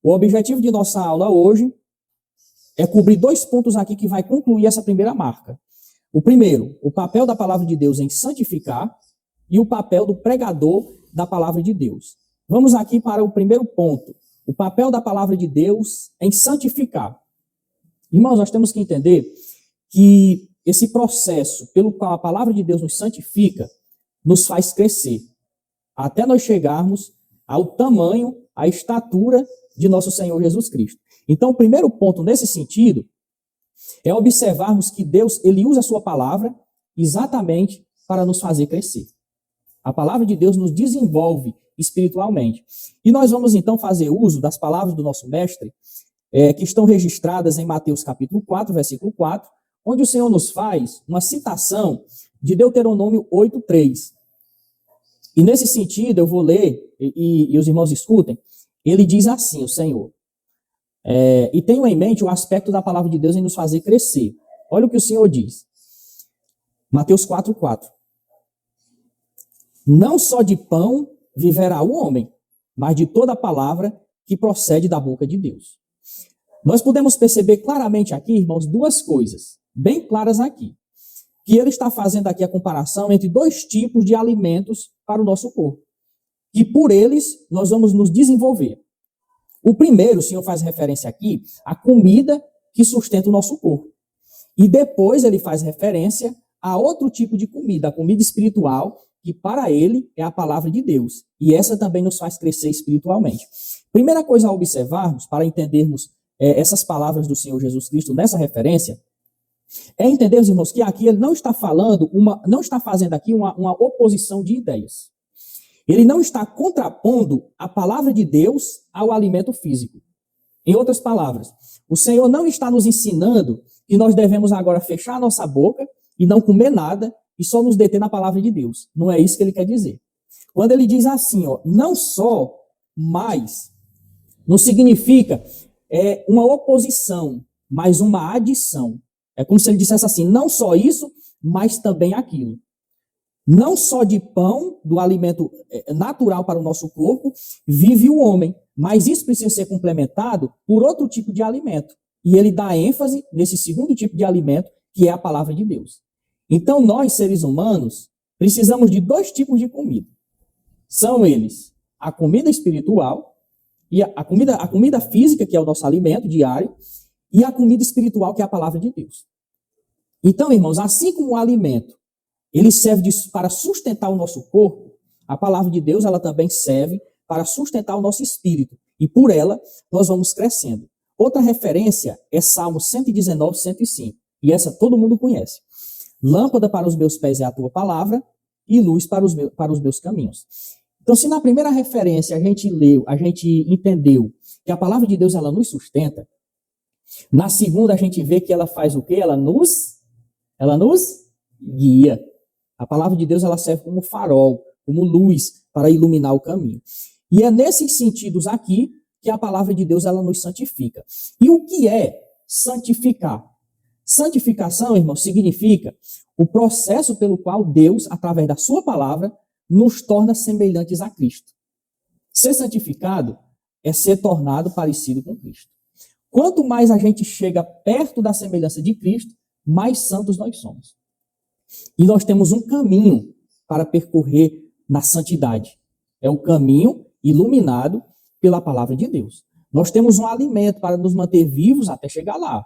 O objetivo de nossa aula hoje é cobrir 2 pontos aqui que vai concluir essa primeira marca. O primeiro, o papel da palavra de Deus em santificar e o papel do pregador da palavra de Deus. Vamos aqui para o primeiro ponto, o papel da palavra de Deus em santificar. Irmãos, nós temos que entender que esse processo pelo qual a palavra de Deus nos santifica, nos faz crescer, até nós chegarmos ao tamanho, à estatura de nosso Senhor Jesus Cristo. Então, o primeiro ponto nesse sentido é observarmos que Deus, ele usa a sua palavra exatamente para nos fazer crescer. A palavra de Deus nos desenvolve espiritualmente. E nós vamos então fazer uso das palavras do nosso mestre, que estão registradas em Mateus capítulo 4, versículo 4, onde o Senhor nos faz uma citação de Deuteronômio 8:3. E nesse sentido, eu vou ler, e os irmãos escutem, ele diz assim, o Senhor, e tenham em mente o aspecto da palavra de Deus em nos fazer crescer. Olha o que o Senhor diz. Mateus 4:4. Não só de pão viverá o homem, mas de toda a palavra que procede da boca de Deus. Nós podemos perceber claramente aqui, irmãos, 2 coisas, bem claras aqui. Que ele está fazendo aqui a comparação entre 2 tipos de alimentos para o nosso corpo. E por eles nós vamos nos desenvolver. O primeiro, o Senhor faz referência aqui à comida que sustenta o nosso corpo. E depois ele faz referência a outro tipo de comida, a comida espiritual, que para ele é a palavra de Deus. E essa também nos faz crescer espiritualmente. Primeira coisa a observarmos, para entendermos essas palavras do Senhor Jesus Cristo nessa referência, é entendermos, irmãos, que aqui ele não está fazendo aqui uma oposição de ideias. Ele não está contrapondo a palavra de Deus ao alimento físico. Em outras palavras, o Senhor não está nos ensinando que nós devemos agora fechar a nossa boca e não comer nada e só nos deter na palavra de Deus. Não é isso que ele quer dizer. Quando ele diz assim, não só, mas, não significa uma oposição, mas uma adição. É como se ele dissesse assim, não só isso, mas também aquilo. Não só de pão, do alimento natural para o nosso corpo, vive o homem, mas isso precisa ser complementado por outro tipo de alimento. E ele dá ênfase nesse segundo tipo de alimento, que é a palavra de Deus. Então, nós, seres humanos, precisamos de 2 tipos de comida. São eles a comida espiritual, e a comida física, que é o nosso alimento diário, e a comida espiritual, que é a palavra de Deus. Então, irmãos, assim como o alimento, ele serve para sustentar o nosso corpo, a palavra de Deus, ela também serve para sustentar o nosso espírito. E por ela, nós vamos crescendo. Outra referência é Salmo 119, 105. E essa todo mundo conhece. Lâmpada para os meus pés é a tua palavra e luz para os meus caminhos. Então, se na primeira referência a gente entendeu que a palavra de Deus, ela nos sustenta, na segunda a gente vê que ela faz o quê? Ela nos guia. A palavra de Deus, ela serve como farol, como luz para iluminar o caminho. E é nesses sentidos aqui que a palavra de Deus, ela nos santifica. E o que é santificar? Santificação, irmão, significa o processo pelo qual Deus, através da sua palavra, nos torna semelhantes a Cristo. Ser santificado é ser tornado parecido com Cristo. Quanto mais a gente chega perto da semelhança de Cristo, mais santos nós somos. E nós temos um caminho para percorrer na santidade. É o caminho iluminado pela palavra de Deus. Nós temos um alimento para nos manter vivos até chegar lá,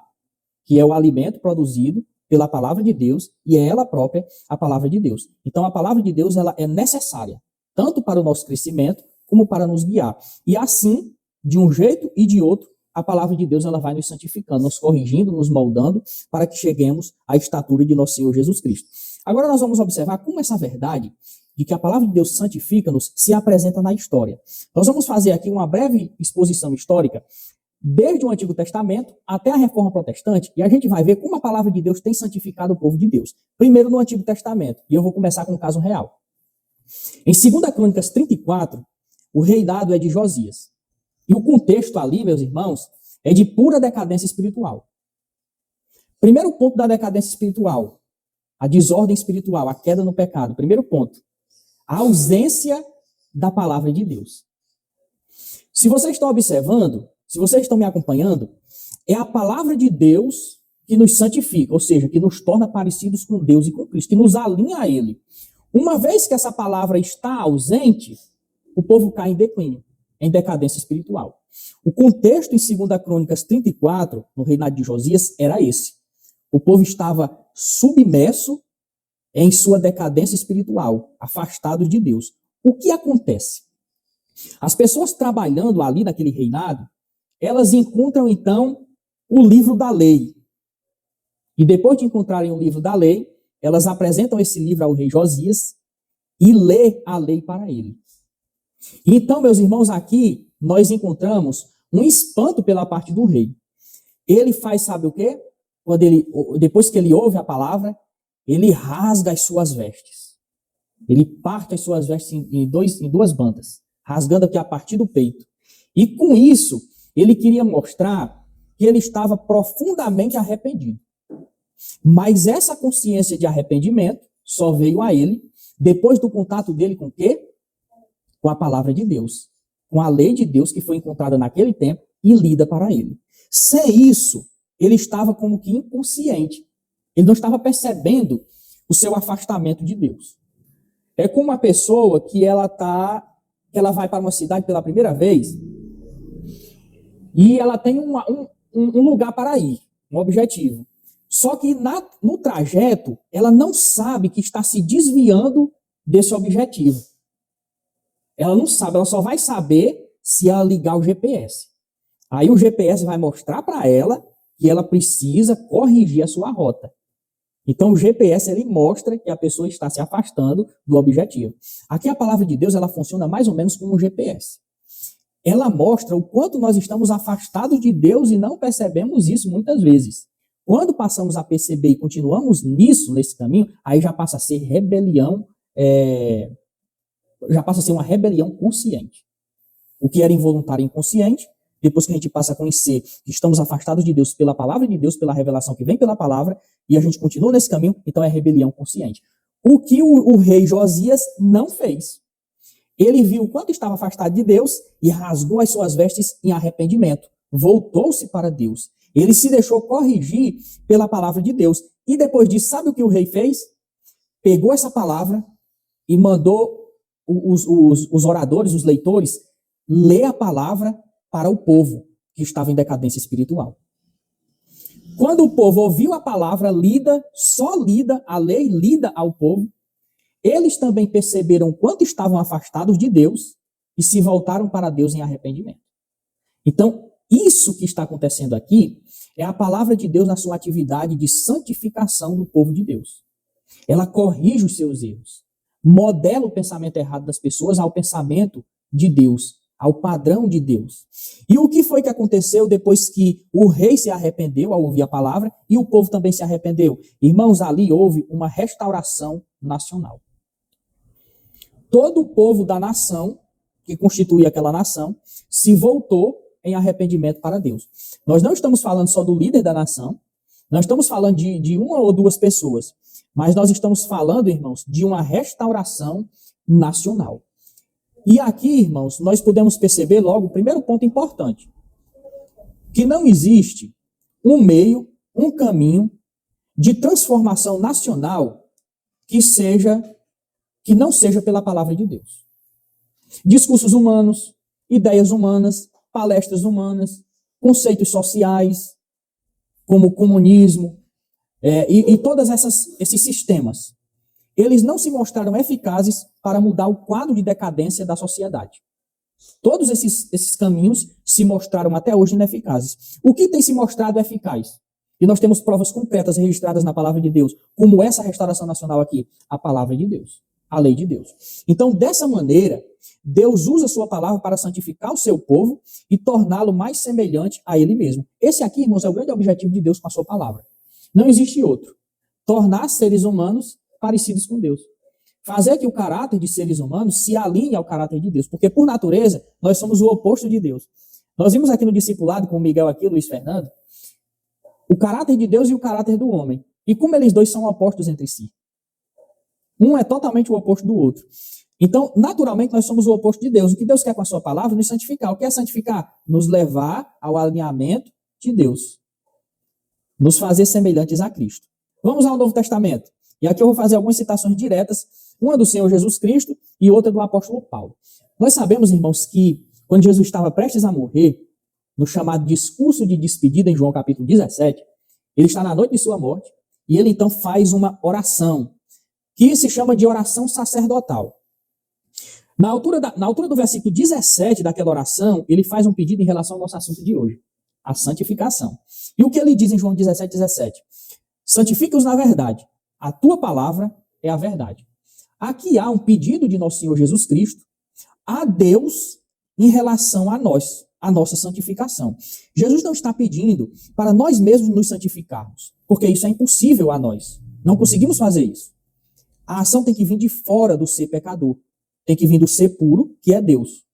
que é o alimento produzido pela palavra de Deus, e é ela própria a palavra de Deus. Então a palavra de Deus, ela é necessária, tanto para o nosso crescimento, como para nos guiar. E assim, de um jeito e de outro, a palavra de Deus, ela vai nos santificando, nos corrigindo, nos moldando, para que cheguemos à estatura de nosso Senhor Jesus Cristo. Agora nós vamos observar como essa verdade de que a palavra de Deus santifica-nos se apresenta na história. Nós vamos fazer aqui uma breve exposição histórica, desde o Antigo Testamento até a Reforma Protestante, e a gente vai ver como a palavra de Deus tem santificado o povo de Deus. Primeiro no Antigo Testamento, e eu vou começar com um caso real. Em 2 Crônicas 34, o reinado é de Josias. E o contexto ali, meus irmãos, é de pura decadência espiritual. Primeiro ponto da decadência espiritual, a desordem espiritual, a queda no pecado. Primeiro ponto, a ausência da palavra de Deus. Se você está observando, se vocês estão me acompanhando, é a palavra de Deus que nos santifica, ou seja, que nos torna parecidos com Deus e com Cristo, que nos alinha a Ele. Uma vez que essa palavra está ausente, o povo cai em declínio, em decadência espiritual. O contexto em 2 Crônicas 34, no reinado de Josias, era esse. O povo estava submerso em sua decadência espiritual, afastado de Deus. O que acontece? As pessoas trabalhando ali naquele reinado, elas encontram então o livro da lei. E depois de encontrarem o livro da lei, elas apresentam esse livro ao rei Josias e lê a lei para ele. Então, meus irmãos, aqui nós encontramos um espanto pela parte do rei. Ele faz, sabe o quê? Depois que ele ouve a palavra, ele rasga as suas vestes. Ele parte as suas vestes em duas bandas, rasgando aqui a partir do peito. E com isso, ele queria mostrar que ele estava profundamente arrependido. Mas essa consciência de arrependimento só veio a ele depois do contato dele com o quê? Com a palavra de Deus, com a lei de Deus que foi encontrada naquele tempo e lida para ele. Sem isso, ele estava como que inconsciente. Ele não estava percebendo o seu afastamento de Deus. É como uma pessoa que ela vai para uma cidade pela primeira vez e ela tem um lugar para ir, um objetivo. Só que no trajeto, ela não sabe que está se desviando desse objetivo. Ela não sabe, ela só vai saber se ela ligar o GPS. Aí o GPS vai mostrar para ela que ela precisa corrigir a sua rota. Então o GPS ele mostra que a pessoa está se afastando do objetivo. Aqui a palavra de Deus ela funciona mais ou menos como um GPS. Ela mostra o quanto nós estamos afastados de Deus e não percebemos isso muitas vezes. Quando passamos a perceber e continuamos nesse caminho, aí já passa a ser rebelião, já passa a ser uma rebelião consciente. O que era involuntário e inconsciente, depois que a gente passa a conhecer que estamos afastados de Deus pela palavra de Deus, pela revelação que vem pela palavra, e a gente continua nesse caminho, então é rebelião consciente. O que o rei Josias não fez. Ele viu o quanto estava afastado de Deus e rasgou as suas vestes em arrependimento. Voltou-se para Deus. Ele se deixou corrigir pela palavra de Deus. E depois disso, sabe o que o rei fez? Pegou essa palavra e mandou os oradores, os leitores, ler a palavra para o povo que estava em decadência espiritual. Quando o povo ouviu a palavra lida, só lida, a lei lida ao povo, eles também perceberam quanto estavam afastados de Deus e se voltaram para Deus em arrependimento. Então, isso que está acontecendo aqui é a palavra de Deus na sua atividade de santificação do povo de Deus. Ela corrige os seus erros, modela o pensamento errado das pessoas ao pensamento de Deus, ao padrão de Deus. E o que foi que aconteceu depois que o rei se arrependeu ao ouvir a palavra e o povo também se arrependeu? Irmãos, ali houve uma restauração nacional. Todo o povo da nação, que constituía aquela nação, se voltou em arrependimento para Deus. Nós não estamos falando só do líder da nação, não estamos falando de uma ou duas pessoas, mas nós estamos falando, irmãos, de uma restauração nacional. E aqui, irmãos, nós podemos perceber logo o primeiro ponto importante, que não existe um meio, um caminho de transformação nacional que não seja pela palavra de Deus. Discursos humanos, ideias humanas, palestras humanas, conceitos sociais, como o comunismo, e todos esses sistemas, eles não se mostraram eficazes para mudar o quadro de decadência da sociedade. Todos esses caminhos se mostraram até hoje ineficazes. O que tem se mostrado eficaz? E nós temos provas concretas registradas na palavra de Deus, como essa restauração nacional aqui, a palavra de Deus, a lei de Deus. Então, dessa maneira, Deus usa a sua palavra para santificar o seu povo e torná-lo mais semelhante a ele mesmo. Esse aqui, irmãos, é o grande objetivo de Deus com a sua palavra. Não existe outro. Tornar seres humanos parecidos com Deus. Fazer que o caráter de seres humanos se alinhe ao caráter de Deus. Porque, por natureza, nós somos o oposto de Deus. Nós vimos aqui no discipulado, com o Miguel aqui, Luiz Fernando, o caráter de Deus e o caráter do homem. E como eles dois são opostos entre si. Um é totalmente o oposto do outro. Então, naturalmente, nós somos o oposto de Deus. O que Deus quer com a sua palavra? Nos santificar. O que é santificar? Nos levar ao alinhamento de Deus. Nos fazer semelhantes a Cristo. Vamos ao Novo Testamento. E aqui eu vou fazer algumas citações diretas, uma do Senhor Jesus Cristo e outra do apóstolo Paulo. Nós sabemos, irmãos, que quando Jesus estava prestes a morrer, no chamado discurso de despedida em João capítulo 17, ele está na noite de sua morte e ele então faz uma oração que se chama de oração sacerdotal. Na altura do versículo 17 daquela oração, ele faz um pedido em relação ao nosso assunto de hoje, a santificação. E o que ele diz em João 17:17? Santifica-os na verdade. A tua palavra é a verdade. Aqui há um pedido de nosso Senhor Jesus Cristo a Deus em relação a nós, a nossa santificação. Jesus não está pedindo para nós mesmos nos santificarmos, porque isso é impossível a nós. Não conseguimos fazer isso. A ação tem que vir de fora do ser pecador. Tem que vir do ser puro, que é Deus.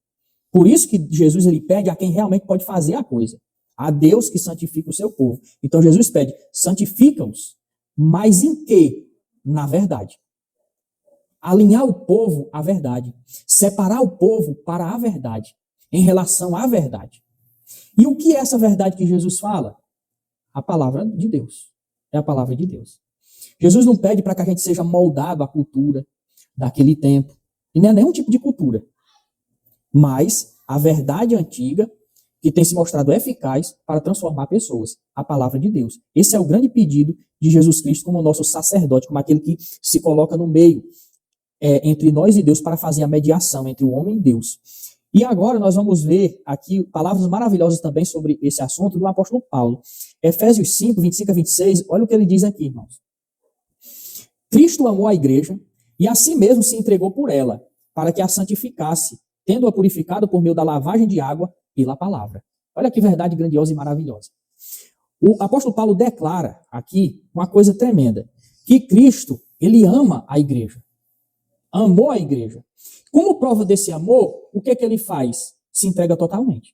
Por isso que Jesus ele pede a quem realmente pode fazer a coisa. A Deus que santifica o seu povo. Então Jesus pede, santifica-os, mas em quê? Na verdade. Alinhar o povo à verdade. Separar o povo para a verdade. Em relação à verdade. E o que é essa verdade que Jesus fala? A palavra de Deus. É a palavra de Deus. Jesus não pede para que a gente seja moldado à cultura daquele tempo. E não é nenhum tipo de cultura. Mas a verdade antiga que tem se mostrado eficaz para transformar pessoas. A palavra de Deus. Esse é o grande pedido de Jesus Cristo como nosso sacerdote, como aquele que se coloca no meio entre nós e Deus para fazer a mediação entre o homem e Deus. E agora nós vamos ver aqui palavras maravilhosas também sobre esse assunto do apóstolo Paulo. Efésios 5, 25 a 26, olha o que ele diz aqui, irmãos. Cristo amou a igreja e a si mesmo se entregou por ela, para que a santificasse, tendo-a purificado por meio da lavagem de água pela palavra. Olha que verdade grandiosa e maravilhosa. O apóstolo Paulo declara aqui uma coisa tremenda, que Cristo, ele ama a igreja. Amou a igreja. Como prova desse amor, o que é que ele faz? Se entrega totalmente.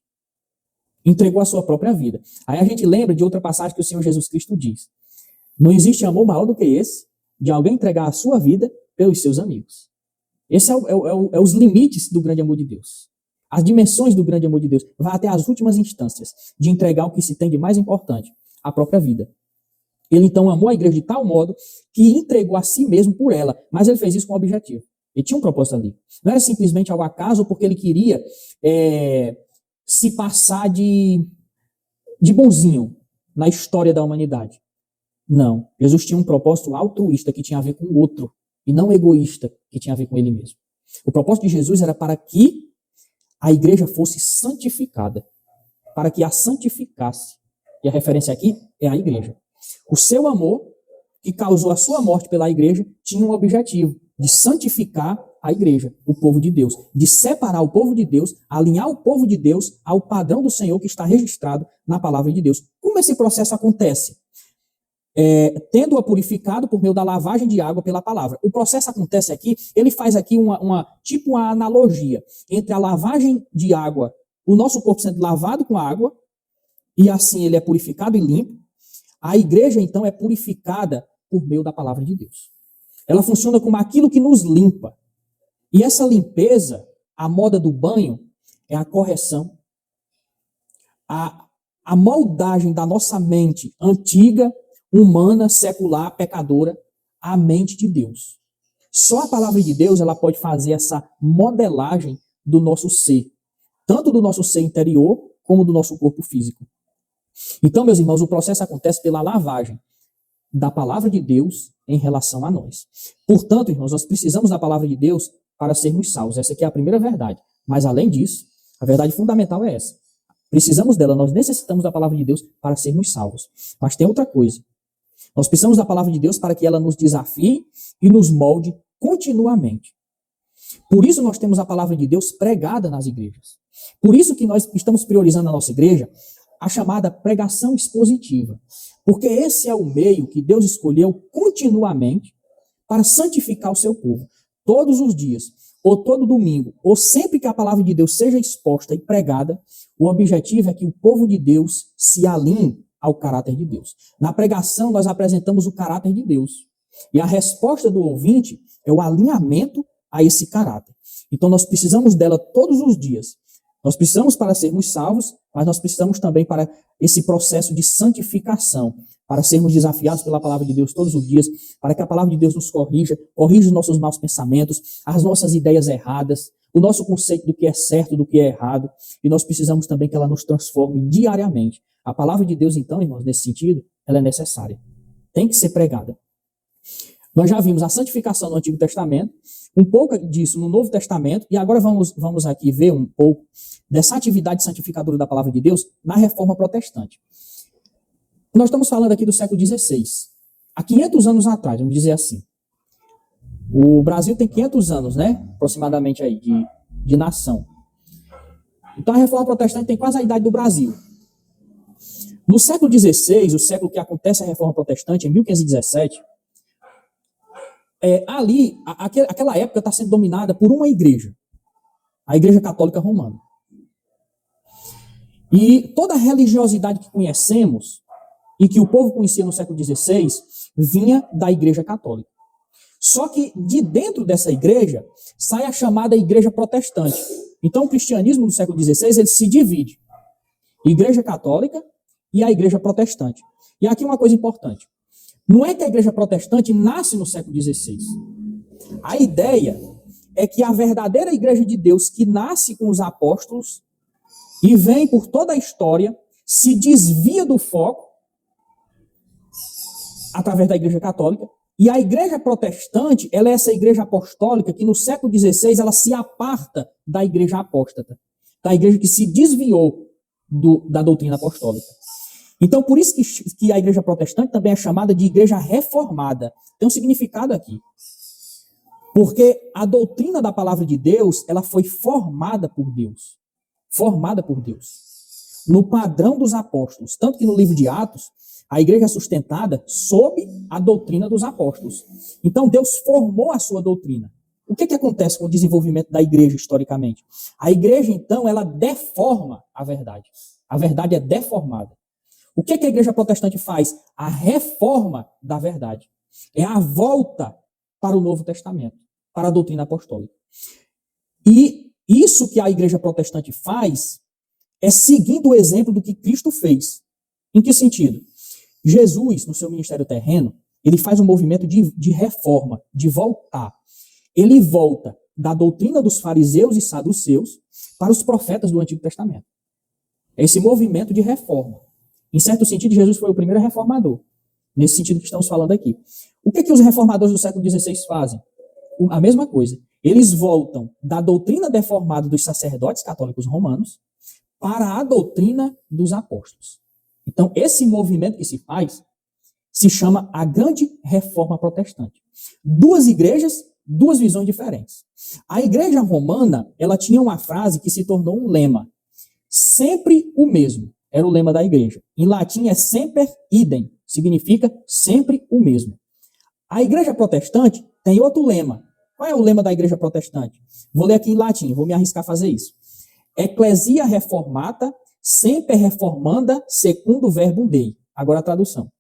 Entregou a sua própria vida. Aí a gente lembra de outra passagem que o Senhor Jesus Cristo diz. Não existe amor maior do que esse, de alguém entregar a sua vida pelos seus amigos. Esse é os limites do grande amor de Deus. As dimensões do grande amor de Deus. Vai até as últimas instâncias de entregar o que se tem de mais importante, a própria vida. Ele então amou a igreja de tal modo que entregou a si mesmo por ela, mas ele fez isso com um objetivo. Ele tinha um propósito ali. Não era simplesmente ao acaso porque ele queria se passar de bonzinho na história da humanidade. Não. Jesus tinha um propósito altruísta que tinha a ver com o outro e não egoísta que tinha a ver com ele mesmo. O propósito de Jesus era para que a igreja fosse santificada, para que a santificasse. E a referência aqui é a igreja. O seu amor, que causou a sua morte pela igreja, tinha um objetivo de santificar a igreja, o povo de Deus, de separar o povo de Deus, alinhar o povo de Deus ao padrão do Senhor que está registrado na palavra de Deus. Como esse processo acontece? Tendo-a purificado por meio da lavagem de água pela palavra. O processo acontece aqui, ele faz aqui uma analogia entre a lavagem de água, o nosso corpo sendo lavado com água, e assim ele é purificado e limpo. A igreja, então, é purificada por meio da palavra de Deus. Ela funciona como aquilo que nos limpa. E essa limpeza, a moda do banho, é a correção, a moldagem da nossa mente antiga, humana, secular, pecadora, à mente de Deus. Só a palavra de Deus ela pode fazer essa modelagem do nosso ser, tanto do nosso ser interior, como do nosso corpo físico. Então, meus irmãos, o processo acontece pela lavagem da palavra de Deus em relação a nós. Portanto, irmãos, nós precisamos da palavra de Deus para sermos salvos. Essa aqui é a primeira verdade. Mas, além disso, a verdade fundamental é essa. Precisamos dela, nós necessitamos da palavra de Deus para sermos salvos. Mas tem outra coisa. Nós precisamos da palavra de Deus para que ela nos desafie e nos molde continuamente. Por isso nós temos a palavra de Deus pregada nas igrejas. Por isso que nós estamos priorizando na nossa igreja a chamada pregação expositiva. Porque esse é o meio que Deus escolheu continuamente para santificar o seu povo. Todos os dias, ou todo domingo, ou sempre que a palavra de Deus seja exposta e pregada, o objetivo é que o povo de Deus se alinhe ao caráter de Deus. Na pregação, nós apresentamos o caráter de Deus. E a resposta do ouvinte é o alinhamento a esse caráter. Então nós precisamos dela todos os dias. Nós precisamos para sermos salvos, mas nós precisamos também para esse processo de santificação, para sermos desafiados pela palavra de Deus todos os dias, para que a palavra de Deus nos corrija os nossos maus pensamentos, as nossas ideias erradas, o nosso conceito do que é certo, do que é errado, e nós precisamos também que ela nos transforme diariamente. A palavra de Deus, então, irmãos, nesse sentido, ela é necessária. Tem que ser pregada. Nós já vimos a santificação no Antigo Testamento, um pouco disso no Novo Testamento, e agora vamos aqui ver um pouco dessa atividade santificadora da palavra de Deus na Reforma Protestante. Nós estamos falando aqui do século XVI. Há 500 anos atrás, vamos dizer assim. O Brasil tem 500 anos, né? Aproximadamente aí, de nação. Então a Reforma Protestante tem quase a idade do Brasil. No século XVI, o século que acontece a Reforma Protestante, em 1517, aquela época está sendo dominada por uma igreja, a Igreja Católica Romana. E toda a religiosidade que conhecemos, e que o povo conhecia no século XVI, vinha da Igreja Católica. Só que de dentro dessa igreja, sai a chamada Igreja Protestante. Então o cristianismo no século XVI, ele se divide. Igreja Católica e a Igreja Protestante. E aqui uma coisa importante. Não é que a Igreja Protestante nasce no século XVI. A ideia é que a verdadeira Igreja de Deus, que nasce com os apóstolos e vem por toda a história, se desvia do foco através da Igreja Católica. E a Igreja Protestante, ela é essa Igreja Apostólica que no século XVI ela se aparta da Igreja Apóstata, da Igreja que se desviou da doutrina apostólica. Então, por isso que a Igreja Protestante também é chamada de Igreja Reformada. Tem um significado aqui. Porque a doutrina da palavra de Deus, ela foi formada por Deus. Formada por Deus. No padrão dos apóstolos. Tanto que no livro de Atos, a igreja é sustentada sob a doutrina dos apóstolos. Então, Deus formou a sua doutrina. O que acontece com o desenvolvimento da igreja historicamente? A igreja, então, ela deforma a verdade. A verdade é deformada. O que a igreja protestante faz? A reforma da verdade. É a volta para o Novo Testamento, para a doutrina apostólica. E isso que a igreja protestante faz é seguindo o exemplo do que Cristo fez. Em que sentido? Jesus, no seu ministério terreno, ele faz um movimento de reforma, de voltar. Ele volta da doutrina dos fariseus e saduceus para os profetas do Antigo Testamento. É esse movimento de reforma. Em certo sentido, Jesus foi o primeiro reformador. Nesse sentido que estamos falando aqui. O que os reformadores do século XVI fazem? A mesma coisa. Eles voltam da doutrina deformada dos sacerdotes católicos romanos para a doutrina dos apóstolos. Então, esse movimento que se faz se chama a Grande Reforma Protestante. Duas igrejas, duas visões diferentes. A igreja romana, ela tinha uma frase que se tornou um lema. Sempre o mesmo. Era o lema da igreja. Em latim é semper idem, significa sempre o mesmo. A igreja protestante tem outro lema. Qual é o lema da igreja protestante? Vou ler aqui em latim, vou me arriscar a fazer isso. Ecclesia reformata, semper reformanda, secundum verbum Dei. Agora a tradução.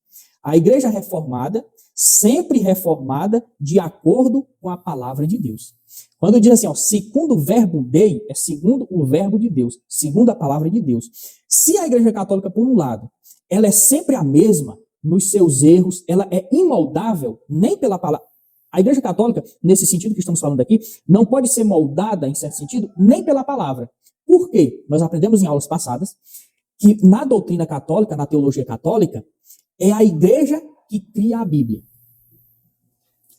A igreja reformada, sempre reformada, de acordo com a palavra de Deus. Quando diz assim, segundo o verbum Dei, é segundo o verbo de Deus, segundo a palavra de Deus. Se a igreja católica, por um lado, ela é sempre a mesma nos seus erros, ela é imoldável, nem pela palavra. A igreja católica, nesse sentido que estamos falando aqui, não pode ser moldada, em certo sentido, nem pela palavra. Por quê? Nós aprendemos em aulas passadas que na doutrina católica, na teologia católica, é a igreja que cria a Bíblia.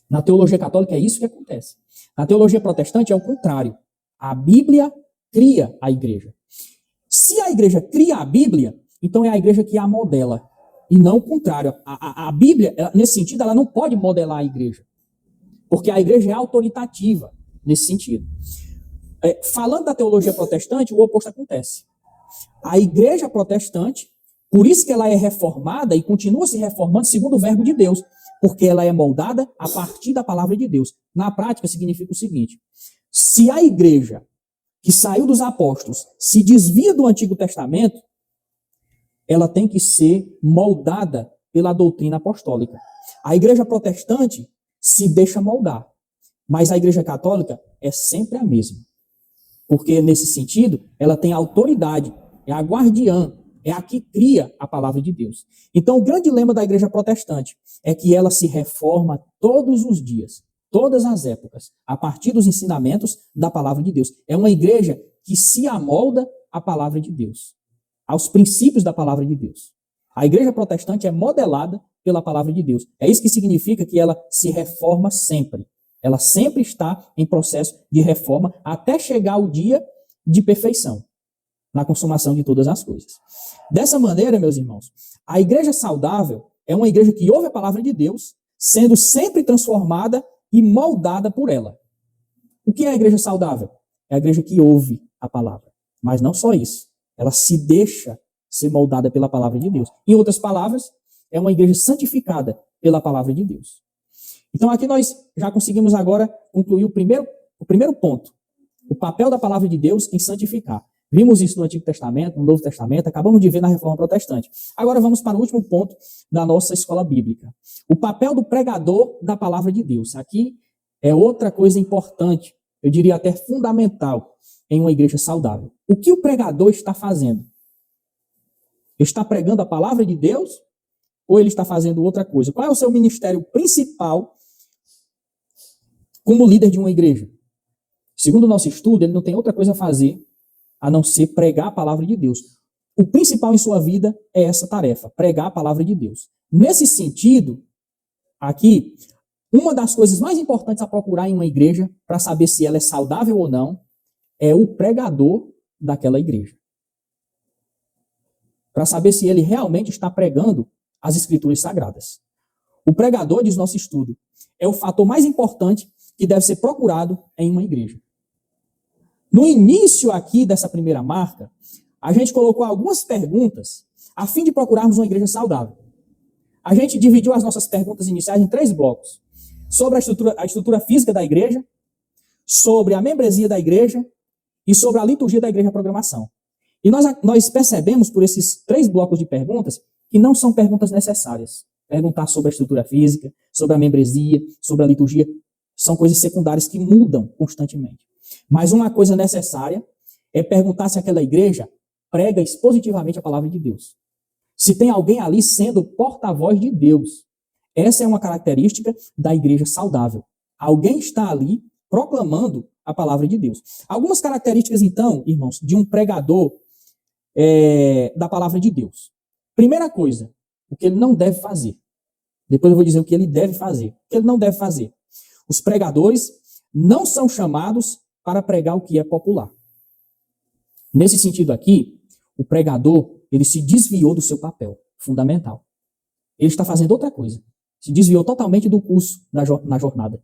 Na teologia católica é isso que acontece. Na teologia protestante é o contrário. A Bíblia cria a igreja. Se a igreja cria a Bíblia, então é a igreja que a modela. E não o contrário. A Bíblia, nesse sentido, ela não pode modelar a igreja. Porque a igreja é autoritativa nesse sentido. Falando da teologia protestante, o oposto acontece. A igreja protestante, por isso que ela é reformada e continua se reformando segundo o verbo de Deus, porque ela é moldada a partir da palavra de Deus. Na prática, significa o seguinte: se a igreja que saiu dos apóstolos se desvia do Antigo Testamento, ela tem que ser moldada pela doutrina apostólica. A igreja protestante se deixa moldar. Mas a Igreja Católica é sempre a mesma. Porque, nesse sentido, ela tem autoridade, é a guardiã, é a que cria a palavra de Deus. Então, o grande lema da Igreja Protestante é que ela se reforma todos os dias, todas as épocas, a partir dos ensinamentos da palavra de Deus. É uma igreja que se amolda à palavra de Deus, aos princípios da palavra de Deus. A Igreja Protestante é modelada pela palavra de Deus. É isso que significa que ela se reforma sempre. Ela sempre está em processo de reforma até chegar ao dia de perfeição, na consumação de todas as coisas. Dessa maneira, meus irmãos, a igreja saudável é uma igreja que ouve a palavra de Deus, sendo sempre transformada e moldada por ela. O que é a igreja saudável? É a igreja que ouve a palavra. Mas não só isso. Ela se deixa ser moldada pela palavra de Deus. Em outras palavras, é uma igreja santificada pela palavra de Deus. Então aqui nós já conseguimos agora concluir o primeiro ponto. O papel da palavra de Deus em santificar. Vimos isso no Antigo Testamento, no Novo Testamento, acabamos de ver na Reforma Protestante. Agora vamos para o último ponto da nossa escola bíblica. O papel do pregador da palavra de Deus. Aqui é outra coisa importante, eu diria até fundamental, em uma igreja saudável. O que o pregador está fazendo? Está pregando a palavra de Deus ou ele está fazendo outra coisa? Qual é o seu ministério principal como líder de uma igreja? Segundo o nosso estudo, ele não tem outra coisa a fazer a não ser pregar a palavra de Deus. O principal em sua vida é essa tarefa, pregar a palavra de Deus. Nesse sentido, aqui, uma das coisas mais importantes a procurar em uma igreja, para saber se ela é saudável ou não, é o pregador daquela igreja. Para saber se ele realmente está pregando as Escrituras Sagradas. O pregador, diz nosso estudo, é o fator mais importante que deve ser procurado em uma igreja. No início aqui dessa primeira marca, a gente colocou algumas perguntas a fim de procurarmos uma igreja saudável. A gente dividiu as nossas perguntas iniciais em 3 blocos. Sobre a estrutura física da igreja, sobre a membresia da igreja e sobre a liturgia da igreja e a programação. E nós percebemos por esses 3 blocos de perguntas que não são perguntas necessárias. Perguntar sobre a estrutura física, sobre a membresia, sobre a liturgia, são coisas secundárias que mudam constantemente. Mas uma coisa necessária é perguntar se aquela igreja prega expositivamente a palavra de Deus. Se tem alguém ali sendo porta-voz de Deus. Essa é uma característica da igreja saudável. Alguém está ali proclamando a palavra de Deus. Algumas características, então, irmãos, de um pregador da palavra de Deus. Primeira coisa, o que ele não deve fazer. Depois eu vou dizer o que ele deve fazer. O que ele não deve fazer. Os pregadores não são chamados para pregar o que é popular. Nesse sentido aqui, o pregador, ele se desviou do seu papel fundamental. Ele está fazendo outra coisa. Se desviou totalmente do curso na jornada.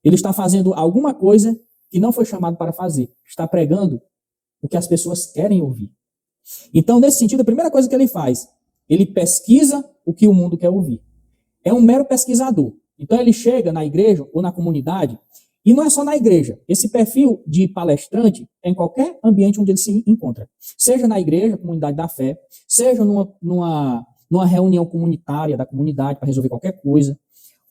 Ele está fazendo alguma coisa que não foi chamado para fazer. Está pregando o que as pessoas querem ouvir. Então, nesse sentido, a primeira coisa que ele faz, ele pesquisa o que o mundo quer ouvir. É um mero pesquisador. Então, ele chega na igreja ou na comunidade, e não é só na igreja. Esse perfil de palestrante é em qualquer ambiente onde ele se encontra. Seja na igreja, comunidade da fé, seja numa reunião comunitária da comunidade para resolver qualquer coisa,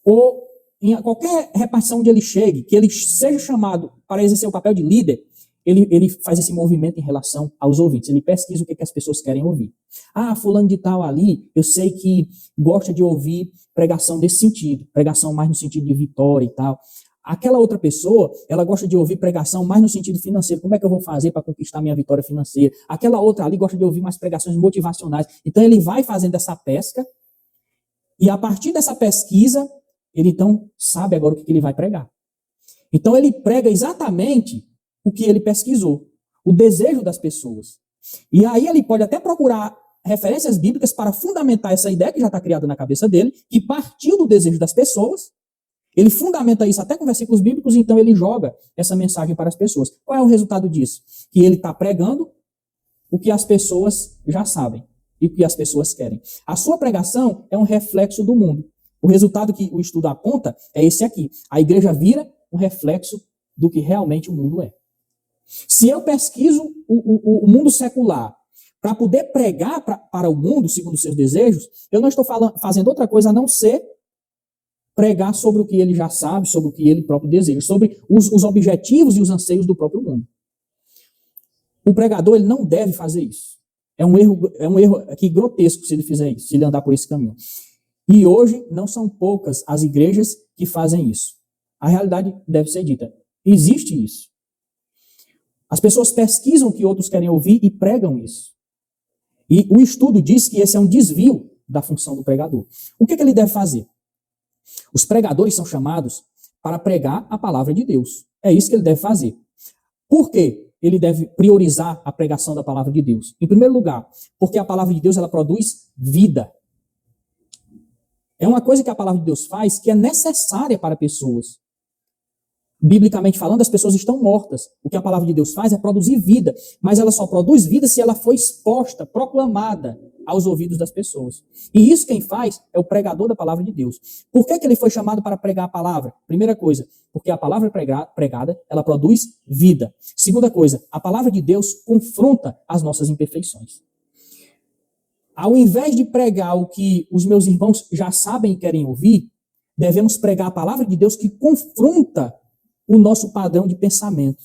ou em qualquer repartição onde ele chegue, que ele seja chamado para exercer o papel de líder, ele faz esse movimento em relação aos ouvintes. Ele pesquisa o que as pessoas querem ouvir. Ah, fulano de tal ali, eu sei que gosta de ouvir pregação desse sentido, pregação mais no sentido de vitória e tal. Aquela outra pessoa, ela gosta de ouvir pregação mais no sentido financeiro. Como é que eu vou fazer para conquistar minha vitória financeira? Aquela outra ali gosta de ouvir mais pregações motivacionais. Então ele vai fazendo essa pesca e a partir dessa pesquisa, ele então sabe agora o que ele vai pregar. Então ele prega exatamente o que ele pesquisou, o desejo das pessoas. E aí ele pode até procurar referências bíblicas para fundamentar essa ideia que já está criada na cabeça dele, que partiu do desejo das pessoas. Ele fundamenta isso até com versículos bíblicos, então ele joga essa mensagem para as pessoas. Qual é o resultado disso? Que ele está pregando o que as pessoas já sabem e o que as pessoas querem. A sua pregação é um reflexo do mundo. O resultado que o estudo aponta é esse aqui. A igreja vira um reflexo do que realmente o mundo é. Se eu pesquiso o mundo secular para poder pregar para o mundo, segundo os seus desejos, eu não estou fazendo outra coisa a não ser pregar sobre o que ele já sabe, sobre o que ele próprio deseja, sobre os objetivos e os anseios do próprio mundo. O pregador, ele não deve fazer isso. É um erro aqui grotesco se ele fizer isso, se ele andar por esse caminho. E hoje não são poucas as igrejas que fazem isso. A realidade deve ser dita. Existe isso. As pessoas pesquisam o que outros querem ouvir e pregam isso. E o estudo diz que esse é um desvio da função do pregador. O que ele deve fazer? Os pregadores são chamados para pregar a palavra de Deus. É isso que ele deve fazer. Por quê? Ele deve priorizar a pregação da palavra de Deus. Em primeiro lugar, porque a palavra de Deus ela produz vida. É uma coisa que a palavra de Deus faz que é necessária para pessoas. Biblicamente falando, as pessoas estão mortas. O que a palavra de Deus faz é produzir vida. Mas ela só produz vida se ela for exposta, proclamada aos ouvidos das pessoas. E isso quem faz é o pregador da palavra de Deus. Por que ele foi chamado para pregar a palavra? Primeira coisa, porque a palavra pregada, ela produz vida. Segunda coisa, a palavra de Deus confronta as nossas imperfeições. Ao invés de pregar o que os meus irmãos já sabem e querem ouvir, devemos pregar a palavra de Deus que confronta o nosso padrão de pensamento.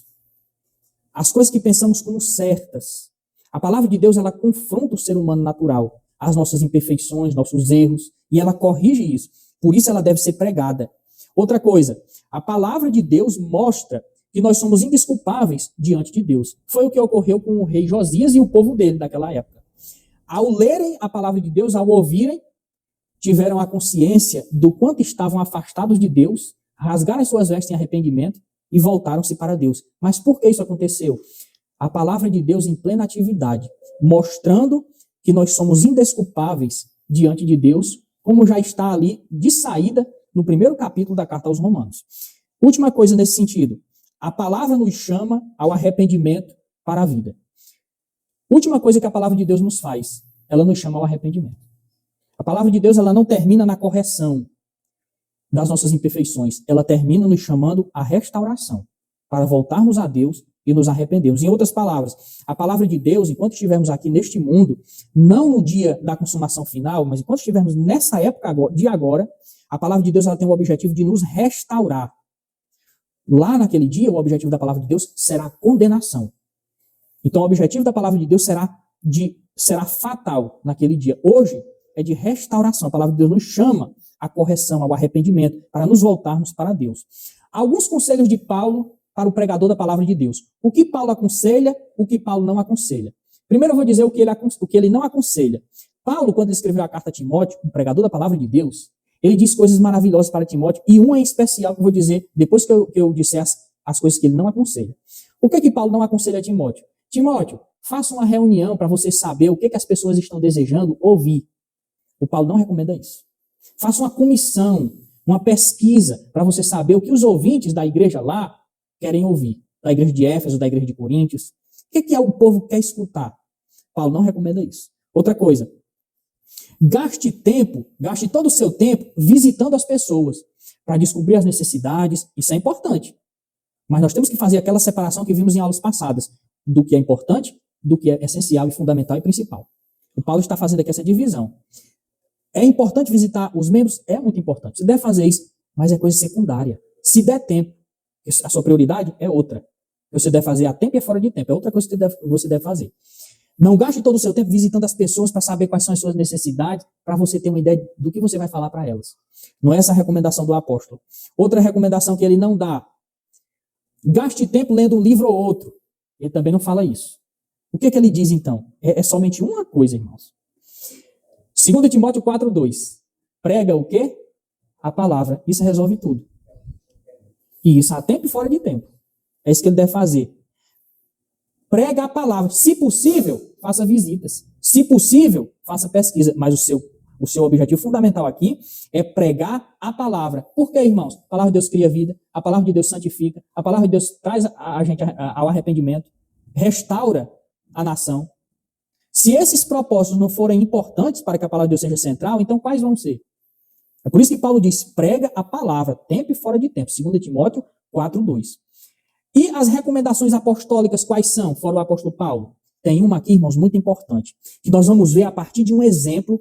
As coisas que pensamos como certas. A palavra de Deus, ela confronta o ser humano natural, as nossas imperfeições, nossos erros, e ela corrige isso. Por isso ela deve ser pregada. Outra coisa, a palavra de Deus mostra que nós somos indesculpáveis diante de Deus. Foi o que ocorreu com o rei Josias e o povo dele naquela época. Ao lerem a palavra de Deus, ao ouvirem, tiveram a consciência do quanto estavam afastados de Deus, rasgaram as suas vestes em arrependimento e voltaram-se para Deus. Mas por que isso aconteceu? A palavra de Deus em plena atividade, mostrando que nós somos indesculpáveis diante de Deus, como já está ali de saída no primeiro capítulo da carta aos Romanos. Última coisa nesse sentido, a palavra nos chama ao arrependimento para a vida. Última coisa que a palavra de Deus nos faz, ela nos chama ao arrependimento. A palavra de Deus ela não termina na correção das nossas imperfeições, ela termina nos chamando à restauração, para voltarmos a Deus e nos arrependermos. Em outras palavras, a palavra de Deus, enquanto estivermos aqui neste mundo, não no dia da consumação final, mas enquanto estivermos nessa época de agora, a palavra de Deus ela tem o objetivo de nos restaurar. Lá naquele dia, o objetivo da palavra de Deus será condenação. Então, o objetivo da palavra de Deus será fatal naquele dia. Hoje é de restauração. A palavra de Deus nos chama à correção, ao arrependimento, para nos voltarmos para Deus. Alguns conselhos de Paulo para o pregador da palavra de Deus. O que Paulo aconselha, o que Paulo não aconselha. Primeiro eu vou dizer o que ele não aconselha. Paulo, quando ele escreveu a carta a Timóteo, um pregador da palavra de Deus, ele diz coisas maravilhosas para Timóteo, e uma em especial que eu vou dizer depois que eu disser as coisas que ele não aconselha. O que Paulo não aconselha a Timóteo? Timóteo, faça uma reunião para você saber o que as pessoas estão desejando ouvir. O Paulo não recomenda isso. Faça uma comissão, uma pesquisa, para você saber o que os ouvintes da igreja lá querem ouvir. Da igreja de Éfeso, da igreja de Coríntios. O que o povo quer escutar? Paulo não recomenda isso. Outra coisa, gaste todo o seu tempo visitando as pessoas, para descobrir as necessidades. Isso é importante. Mas nós temos que fazer aquela separação que vimos em aulas passadas, do que é importante, do que é essencial e fundamental e principal. O Paulo está fazendo aqui essa divisão. É importante visitar os membros? É muito importante. Você deve fazer isso, mas é coisa secundária. Se der tempo, a sua prioridade é outra. Você deve fazer a tempo e fora de tempo. É outra coisa que você deve fazer. Não gaste todo o seu tempo visitando as pessoas para saber quais são as suas necessidades, para você ter uma ideia do que você vai falar para elas. Não é essa a recomendação do apóstolo. Outra recomendação que ele não dá. Gaste tempo lendo um livro ou outro. Ele também não fala isso. O que ele diz então? É somente uma coisa, irmãos. 2 Timóteo 4:2. Prega o quê? A palavra. Isso resolve tudo. E isso a tempo e fora de tempo. É isso que ele deve fazer. Prega a palavra. Se possível, faça visitas. Se possível, faça pesquisa. Mas o seu objetivo fundamental aqui é pregar a palavra. Por quê, irmãos? A palavra de Deus cria vida. A palavra de Deus santifica. A palavra de Deus traz a gente ao arrependimento. Restaura a nação. Se esses propósitos não forem importantes para que a palavra de Deus seja central, então quais vão ser? É por isso que Paulo diz, prega a palavra, tempo e fora de tempo. 2 Timóteo 4:2. E as recomendações apostólicas quais são? Fora o apóstolo Paulo. Tem uma aqui, irmãos, muito importante, que nós vamos ver a partir de um exemplo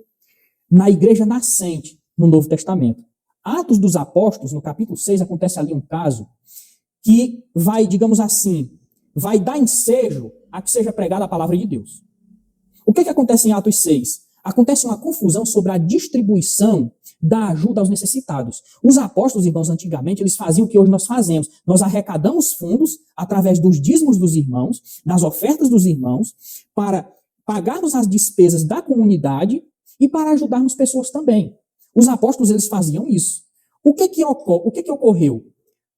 na igreja nascente no Novo Testamento. Atos dos Apóstolos, no capítulo 6, acontece ali um caso que vai, digamos assim, vai dar ensejo a que seja pregada a palavra de Deus. O que acontece em Atos 6? Acontece uma confusão sobre a distribuição da ajuda aos necessitados. Os apóstolos, irmãos, antigamente, eles faziam o que hoje nós fazemos. Nós arrecadamos fundos através dos dízimos dos irmãos, das ofertas dos irmãos, para pagarmos as despesas da comunidade e para ajudarmos pessoas também. Os apóstolos, eles faziam isso. O que ocorreu?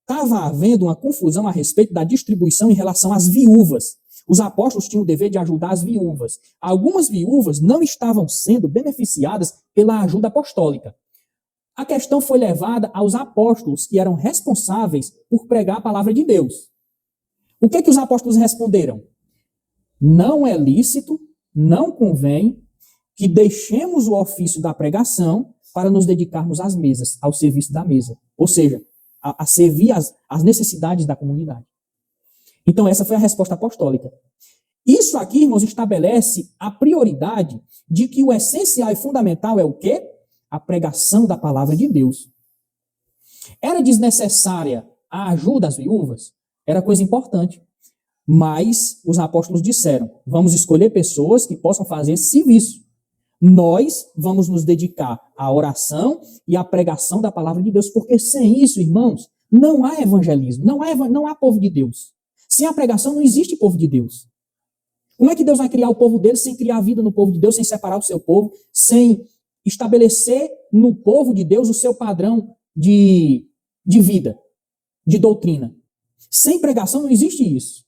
Estava havendo uma confusão a respeito da distribuição em relação às viúvas. Os apóstolos tinham o dever de ajudar as viúvas. Algumas viúvas não estavam sendo beneficiadas pela ajuda apostólica. A questão foi levada aos apóstolos, que eram responsáveis por pregar a palavra de Deus. O que os apóstolos responderam? Não é lícito, não convém que deixemos o ofício da pregação para nos dedicarmos às mesas, ao serviço da mesa. Ou seja, a servir as necessidades da comunidade. Então, essa foi a resposta apostólica. Isso aqui, irmãos, estabelece a prioridade de que o essencial e fundamental é o quê? A pregação da palavra de Deus. Era desnecessária a ajuda às viúvas? Era coisa importante. Mas os apóstolos disseram, vamos escolher pessoas que possam fazer esse serviço. Nós vamos nos dedicar à oração e à pregação da palavra de Deus, porque sem isso, irmãos, não há evangelismo, não há povo de Deus. Sem a pregação não existe povo de Deus. Como é que Deus vai criar o povo dele sem criar a vida no povo de Deus, sem separar o seu povo, sem estabelecer no povo de Deus o seu padrão de vida, de doutrina? Sem pregação não existe isso.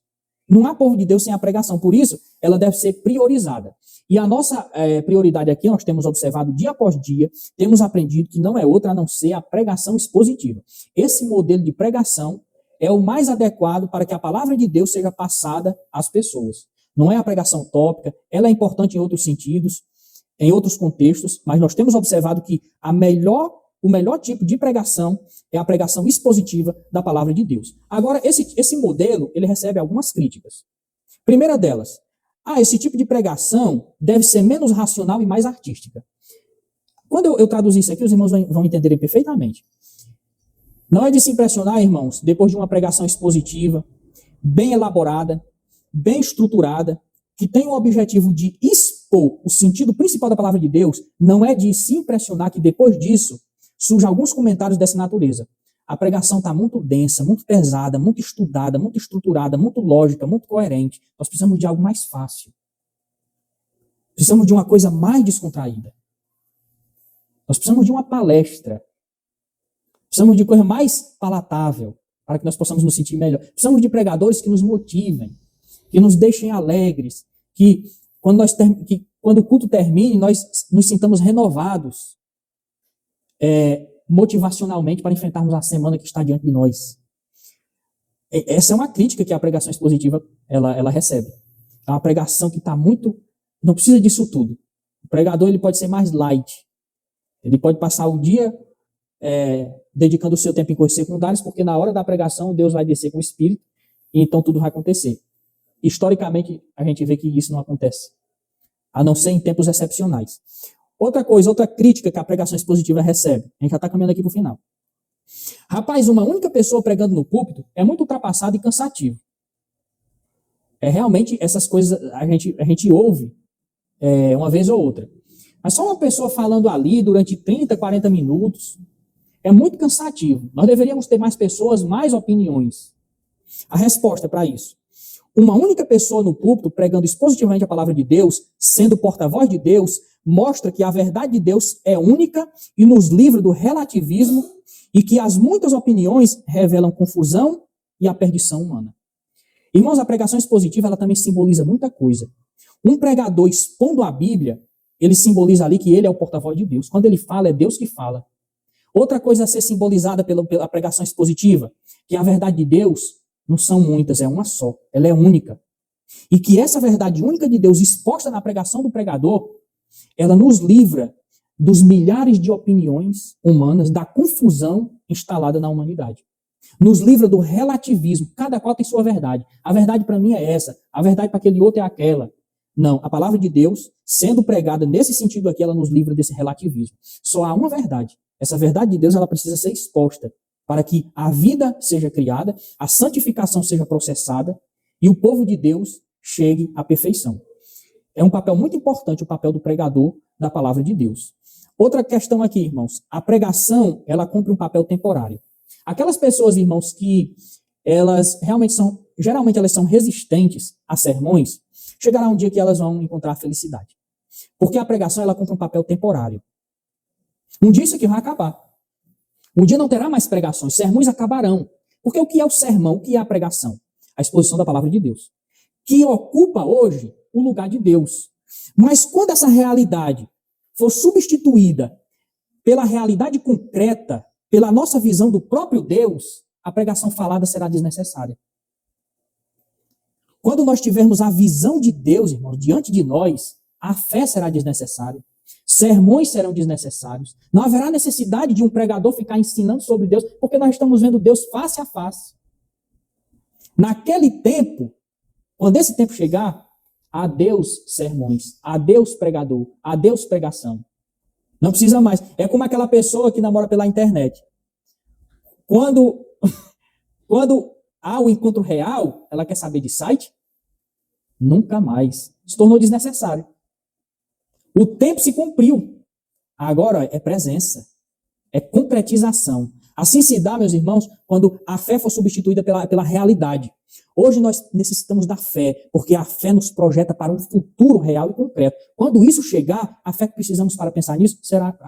Não há povo de Deus sem a pregação. Por isso, ela deve ser priorizada. E a nossa prioridade aqui, nós temos observado dia após dia, temos aprendido que não é outra a não ser a pregação expositiva. Esse modelo de pregação é o mais adequado para que a palavra de Deus seja passada às pessoas. Não é a pregação tópica, ela é importante em outros sentidos, em outros contextos, mas nós temos observado que o melhor tipo de pregação é a pregação expositiva da palavra de Deus. Agora, esse modelo, ele recebe algumas críticas. Primeira delas, esse tipo de pregação deve ser menos racional e mais artística. Quando eu traduzi isso aqui, os irmãos vão entenderem perfeitamente. Não é de se impressionar, irmãos, depois de uma pregação expositiva, bem elaborada, bem estruturada, que tem o objetivo de expor o sentido principal da palavra de Deus, não é de se impressionar que depois disso surjam alguns comentários dessa natureza. A pregação está muito densa, muito pesada, muito estudada, muito estruturada, muito lógica, muito coerente. Nós precisamos de algo mais fácil. Precisamos de uma coisa mais descontraída. Nós precisamos de uma palestra. Precisamos de coisa mais palatável, para que nós possamos nos sentir melhor. Precisamos de pregadores que nos motivem, que nos deixem alegres, que quando o culto termine, nós nos sintamos renovados, motivacionalmente, para enfrentarmos a semana que está diante de nós. Essa é uma crítica que a pregação expositiva ela recebe. É uma pregação que está muito... Não precisa disso tudo. O pregador ele pode ser mais light. Ele pode passar o dia dedicando o seu tempo em coisas secundárias, porque na hora da pregação Deus vai descer com o Espírito e então tudo vai acontecer. Historicamente, a gente vê que isso não acontece, a não ser em tempos excepcionais. Outra crítica que a pregação expositiva recebe, a gente já está caminhando aqui para o final. Rapaz, uma única pessoa pregando no púlpito é muito ultrapassado e cansativo. Realmente, essas coisas a gente ouve uma vez ou outra. Mas só uma pessoa falando ali durante 30, 40 minutos é muito cansativo. Nós deveríamos ter mais pessoas, mais opiniões. A resposta para isso: uma única pessoa no púlpito pregando expositivamente a palavra de Deus, sendo porta-voz de Deus, mostra que a verdade de Deus é única e nos livra do relativismo e que as muitas opiniões revelam confusão e a perdição humana. Irmãos, a pregação expositiva ela também simboliza muita coisa. Um pregador expondo a Bíblia, ele simboliza ali que ele é o porta-voz de Deus. Quando ele fala, é Deus que fala. Outra coisa a ser simbolizada pela pregação expositiva, que a verdade de Deus não são muitas, é uma só, ela é única. E que essa verdade única de Deus exposta na pregação do pregador, ela nos livra dos milhares de opiniões humanas, da confusão instalada na humanidade. Nos livra do relativismo, cada qual tem sua verdade. A verdade para mim é essa, a verdade para aquele outro é aquela. Não, a palavra de Deus, sendo pregada nesse sentido aqui, ela nos livra desse relativismo. Só há uma verdade, Essa verdade de Deus, ela precisa ser exposta para que a vida seja criada, a santificação seja processada e o povo de Deus chegue à perfeição. É um papel muito importante o papel do pregador da palavra de Deus. Outra questão aqui, irmãos, a pregação, ela cumpre um papel temporário. Aquelas pessoas, irmãos, que elas geralmente elas são resistentes a sermões, chegará um dia que elas vão encontrar a felicidade. Porque a pregação, ela cumpre um papel temporário. Um dia isso aqui vai acabar. Um dia não terá mais pregações, sermões acabarão. Porque o que é o sermão? O que é a pregação? A exposição da palavra de Deus, que ocupa hoje o lugar de Deus. Mas quando essa realidade for substituída pela realidade concreta, pela nossa visão do próprio Deus, a pregação falada será desnecessária. Quando nós tivermos a visão de Deus, irmãos, diante de nós, a fé será desnecessária. Sermões serão desnecessários. Não haverá necessidade de um pregador ficar ensinando sobre Deus, porque nós estamos vendo Deus face a face. Naquele tempo, quando esse tempo chegar, adeus sermões, adeus pregador, adeus pregação. Não precisa mais. É como aquela pessoa que namora pela internet. Quando há o encontro real, ela quer saber de site? Nunca mais. Se tornou desnecessário. O tempo se cumpriu. Agora é presença. É concretização. Assim se dá, meus irmãos, quando a fé for substituída pela realidade. Hoje nós necessitamos da fé, porque a fé nos projeta para um futuro real e concreto. Quando isso chegar, a fé que precisamos para pensar nisso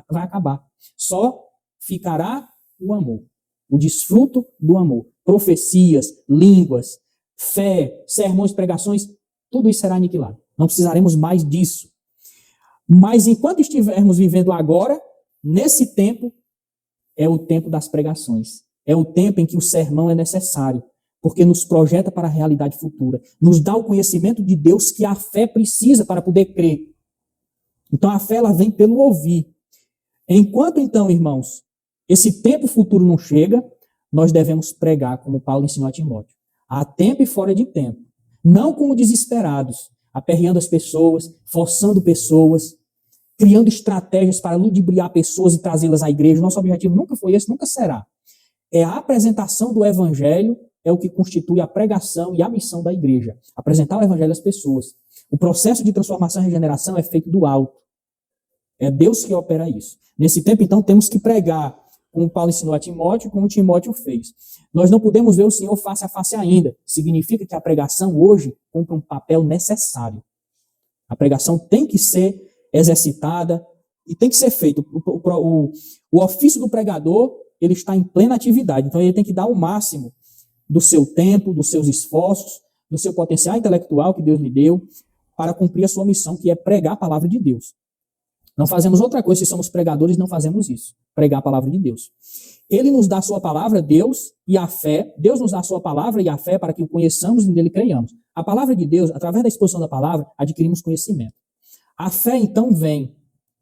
vai acabar. Só ficará o amor, o desfruto do amor. Profecias, línguas, fé, sermões, pregações, tudo isso será aniquilado. Não precisaremos mais disso. Mas enquanto estivermos vivendo agora, nesse tempo, é o tempo das pregações. É o tempo em que o sermão é necessário, porque nos projeta para a realidade futura. Nos dá o conhecimento de Deus que a fé precisa para poder crer. Então a fé ela vem pelo ouvir. Enquanto então, irmãos, esse tempo futuro não chega, nós devemos pregar, como Paulo ensinou a Timóteo. Há tempo e fora de tempo. Não como desesperados, aperreando as pessoas, forçando pessoas, criando estratégias para ludibriar pessoas e trazê-las à igreja. Nosso objetivo nunca foi esse, nunca será. É a apresentação do evangelho, é o que constitui a pregação e a missão da igreja. Apresentar o evangelho às pessoas. O processo de transformação e regeneração é feito do alto. É Deus que opera isso. Nesse tempo, então, temos que pregar, como Paulo ensinou a Timóteo, como Timóteo fez. Nós não podemos ver o Senhor face a face ainda. Significa que a pregação hoje cumpre um papel necessário. A pregação tem que ser exercitada e tem que ser feito. O ofício do pregador, ele está em plena atividade. Então, ele tem que dar o máximo do seu tempo, dos seus esforços, do seu potencial intelectual que Deus lhe deu, para cumprir a sua missão, que é pregar a palavra de Deus. Não fazemos outra coisa, se somos pregadores, não fazemos isso. Pregar a palavra de Deus. Ele nos dá a sua palavra, Deus, e a fé. Deus nos dá a sua palavra e a fé para que o conheçamos e nele creiamos. A palavra de Deus, através da exposição da palavra, adquirimos conhecimento. A fé, então, vem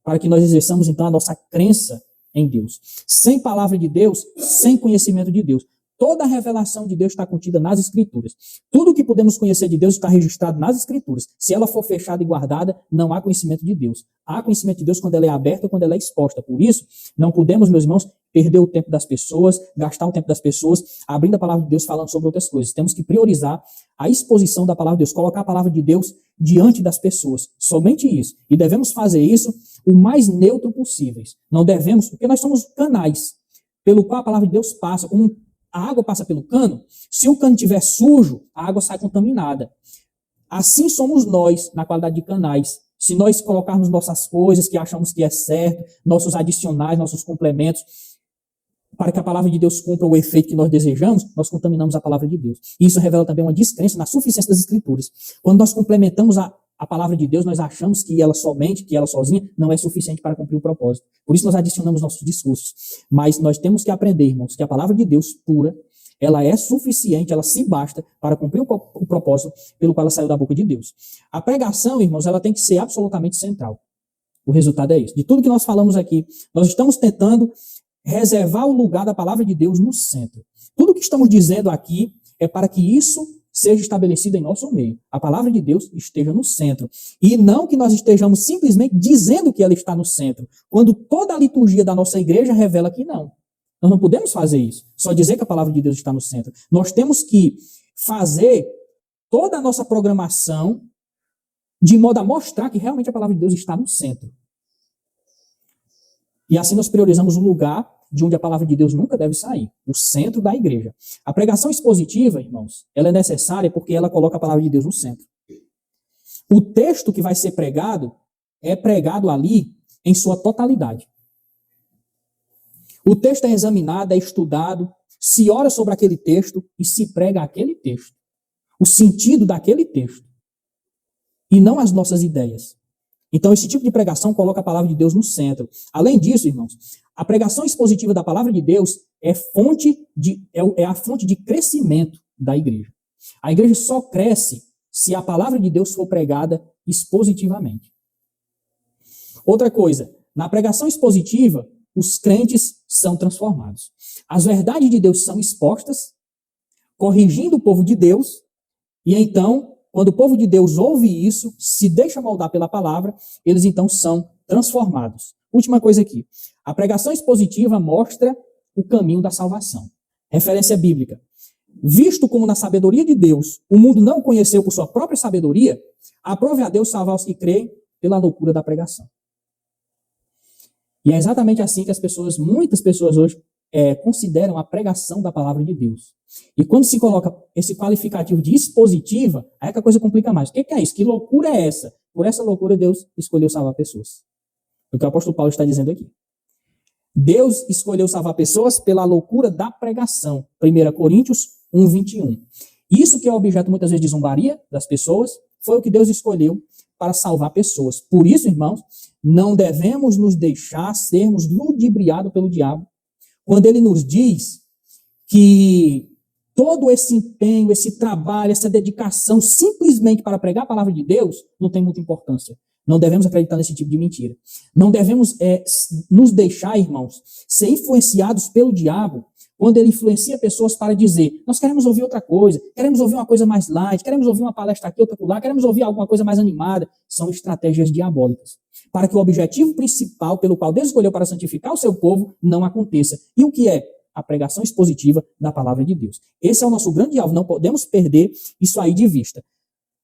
para que nós exerçamos, então, a nossa crença em Deus. Sem palavra de Deus, sem conhecimento de Deus. Toda a revelação de Deus está contida nas Escrituras. Tudo o que podemos conhecer de Deus está registrado nas Escrituras. Se ela for fechada e guardada, não há conhecimento de Deus. Há conhecimento de Deus quando ela é aberta ou quando ela é exposta. Por isso, não podemos, meus irmãos, perder o tempo das pessoas, gastar o tempo das pessoas, abrindo a palavra de Deus, falando sobre outras coisas. Temos que priorizar a exposição da palavra de Deus, colocar a palavra de Deus diante das pessoas. Somente isso. E devemos fazer isso o mais neutro possível. Não devemos, porque nós somos canais pelo qual a palavra de Deus passa, como a água passa pelo cano. Se o cano estiver sujo, a água sai contaminada. Assim somos nós, na qualidade de canais. Se nós colocarmos nossas coisas que achamos que é certo, nossos adicionais, nossos complementos, para que a palavra de Deus cumpra o efeito que nós desejamos, nós contaminamos a palavra de Deus. E isso revela também uma descrença na suficiência das Escrituras. Quando nós complementamos a palavra de Deus, nós achamos que ela sozinha, não é suficiente para cumprir o propósito. Por isso nós adicionamos nossos discursos. Mas nós temos que aprender, irmãos, que a palavra de Deus pura, ela é suficiente, ela se basta para cumprir o propósito pelo qual ela saiu da boca de Deus. A pregação, irmãos, ela tem que ser absolutamente central. O resultado é isso. De tudo que nós falamos aqui, nós estamos tentando reservar o lugar da palavra de Deus no centro. Tudo que estamos dizendo aqui é para que isso seja estabelecida em nosso meio. A palavra de Deus esteja no centro. E não que nós estejamos simplesmente dizendo que ela está no centro, quando toda a liturgia da nossa igreja revela que não. Nós não podemos fazer isso, só dizer que a palavra de Deus está no centro. Nós temos que fazer toda a nossa programação de modo a mostrar que realmente a palavra de Deus está no centro. E assim nós priorizamos o lugar de onde a palavra de Deus nunca deve sair, o centro da igreja. A pregação expositiva, irmãos, ela é necessária porque ela coloca a palavra de Deus no centro. O texto que vai ser pregado é pregado ali em sua totalidade. O texto é examinado, é estudado, se ora sobre aquele texto e se prega aquele texto. O sentido daquele texto. E não as nossas ideias. Então, esse tipo de pregação coloca a palavra de Deus no centro. Além disso, irmãos, a pregação expositiva da palavra de Deus é a fonte de crescimento da igreja. A igreja só cresce se a palavra de Deus for pregada expositivamente. Outra coisa, na pregação expositiva, os crentes são transformados. As verdades de Deus são expostas, corrigindo o povo de Deus, e então, quando o povo de Deus ouve isso, se deixa moldar pela palavra, eles então são transformados. Última coisa aqui. A pregação expositiva mostra o caminho da salvação. Referência bíblica. Visto como na sabedoria de Deus, o mundo não o conheceu por sua própria sabedoria, aprove a Deus salvar os que creem pela loucura da pregação. E é exatamente assim que muitas pessoas hoje consideram a pregação da palavra de Deus. E quando se coloca esse qualificativo de expositiva, aí é que a coisa complica mais. O que é isso? Que loucura é essa? Por essa loucura Deus escolheu salvar pessoas. É o que o apóstolo Paulo está dizendo aqui. Deus escolheu salvar pessoas pela loucura da pregação. 1 Coríntios 1:21. Isso que é objeto muitas vezes de zombaria das pessoas, foi o que Deus escolheu para salvar pessoas. Por isso, irmãos, não devemos nos deixar sermos ludibriados pelo diabo, quando ele nos diz que todo esse empenho, esse trabalho, essa dedicação simplesmente para pregar a palavra de Deus não tem muita importância. Não devemos acreditar nesse tipo de mentira. Não devemos nos deixar, irmãos, ser influenciados pelo diabo quando ele influencia pessoas para dizer: nós queremos ouvir outra coisa, queremos ouvir uma coisa mais light, queremos ouvir uma palestra aqui, outra lá, queremos ouvir alguma coisa mais animada. São estratégias diabólicas, para que o objetivo principal pelo qual Deus escolheu para santificar o seu povo não aconteça. E o que é? A pregação expositiva da palavra de Deus. Esse é o nosso grande alvo, não podemos perder isso aí de vista.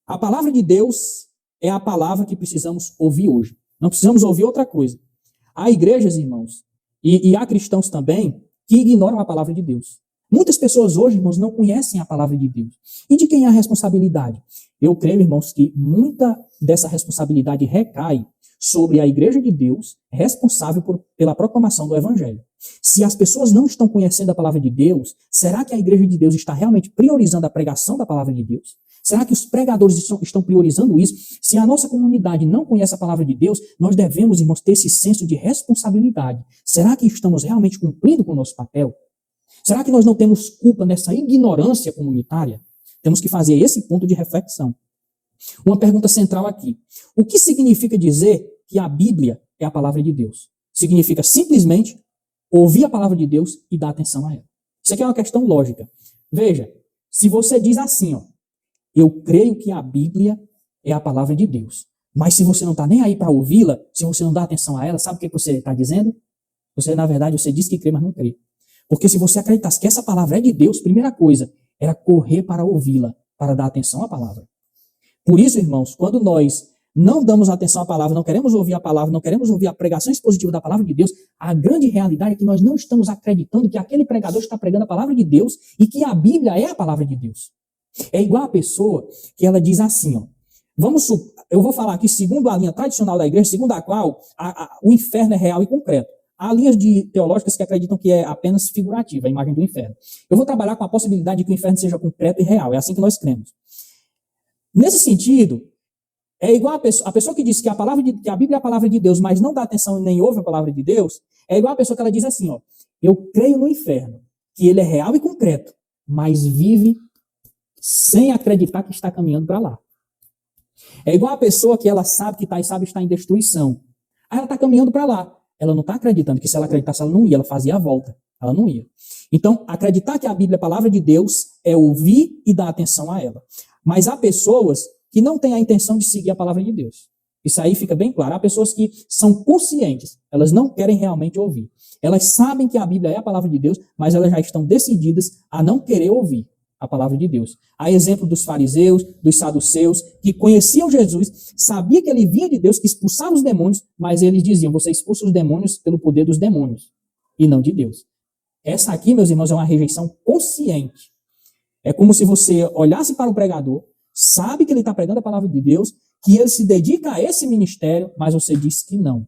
A palavra de Deus é a palavra que precisamos ouvir hoje. Não precisamos ouvir outra coisa. Há igrejas, irmãos, e há cristãos também, que ignoram a palavra de Deus. Muitas pessoas hoje, irmãos, não conhecem a palavra de Deus. E de quem é a responsabilidade? Eu creio, irmãos, que muita dessa responsabilidade recai sobre a igreja de Deus, responsável pela proclamação do evangelho. Se as pessoas não estão conhecendo a palavra de Deus, será que a igreja de Deus está realmente priorizando a pregação da palavra de Deus? Será que os pregadores estão priorizando isso? Se a nossa comunidade não conhece a palavra de Deus, nós devemos, irmãos, ter esse senso de responsabilidade. Será que estamos realmente cumprindo com o nosso papel? Será que nós não temos culpa nessa ignorância comunitária? Temos que fazer esse ponto de reflexão. Uma pergunta central aqui. O que significa dizer que a Bíblia é a palavra de Deus? Significa simplesmente ouvir a palavra de Deus e dar atenção a ela. Isso aqui é uma questão lógica. Veja, se você diz assim, eu creio que a Bíblia é a palavra de Deus, mas se você não está nem aí para ouvi-la, se você não dá atenção a ela, sabe o que você está dizendo? Na verdade, você diz que crê, mas não crê. Porque se você acreditasse que essa palavra é de Deus, primeira coisa, era correr para ouvi-la, para dar atenção à palavra. Por isso, irmãos, quando nós não damos atenção à palavra, não queremos ouvir a palavra, não queremos ouvir a pregação expositiva da palavra de Deus, a grande realidade é que nós não estamos acreditando que aquele pregador está pregando a palavra de Deus e que a Bíblia é a palavra de Deus. É igual a pessoa que ela diz assim, eu vou falar aqui segundo a linha tradicional da igreja, segundo a qual o inferno é real e concreto. Há linhas teológicas que acreditam que é apenas figurativa, a imagem do inferno. Eu vou trabalhar com a possibilidade de que o inferno seja concreto e real, é assim que nós cremos. Nesse sentido, é igual a pessoa que diz que a Bíblia é a palavra de Deus, mas não dá atenção e nem ouve a palavra de Deus, é igual a pessoa que ela diz assim, eu creio no inferno, que ele é real e concreto, mas vive sem acreditar que está caminhando para lá. É igual a pessoa que ela sabe que está em destruição. Aí ela está caminhando para lá. Ela não está acreditando que se ela acreditasse, ela não ia, ela fazia a volta. Ela não ia. Então, acreditar que a Bíblia é a palavra de Deus é ouvir e dar atenção a ela. Mas há pessoas que não têm a intenção de seguir a palavra de Deus. Isso aí fica bem claro. Há pessoas que são conscientes, elas não querem realmente ouvir. Elas sabem que a Bíblia é a palavra de Deus, mas elas já estão decididas a não querer ouvir a palavra de Deus. Há exemplo dos fariseus, dos saduceus, que conheciam Jesus, sabia que ele vinha de Deus, que expulsava os demônios, mas eles diziam, você expulsa os demônios pelo poder dos demônios, e não de Deus. Essa aqui, meus irmãos, é uma rejeição consciente. É como se você olhasse para o pregador, sabe que ele está pregando a palavra de Deus, que ele se dedica a esse ministério, mas você diz que não,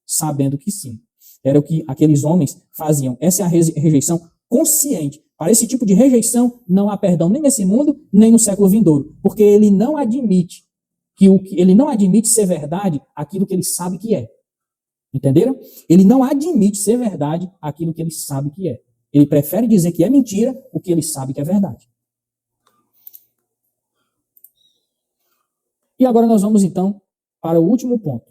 sabendo que sim. Era o que aqueles homens faziam. Essa é a rejeição consciente. Para esse tipo de rejeição, não há perdão nem nesse mundo, nem no século vindouro, porque ele não admite ele não admite ser verdade aquilo que ele sabe que é. Entenderam? Ele não admite ser verdade aquilo que ele sabe que é. Ele prefere dizer que é mentira o que ele sabe que é verdade. E agora nós vamos então para o último ponto.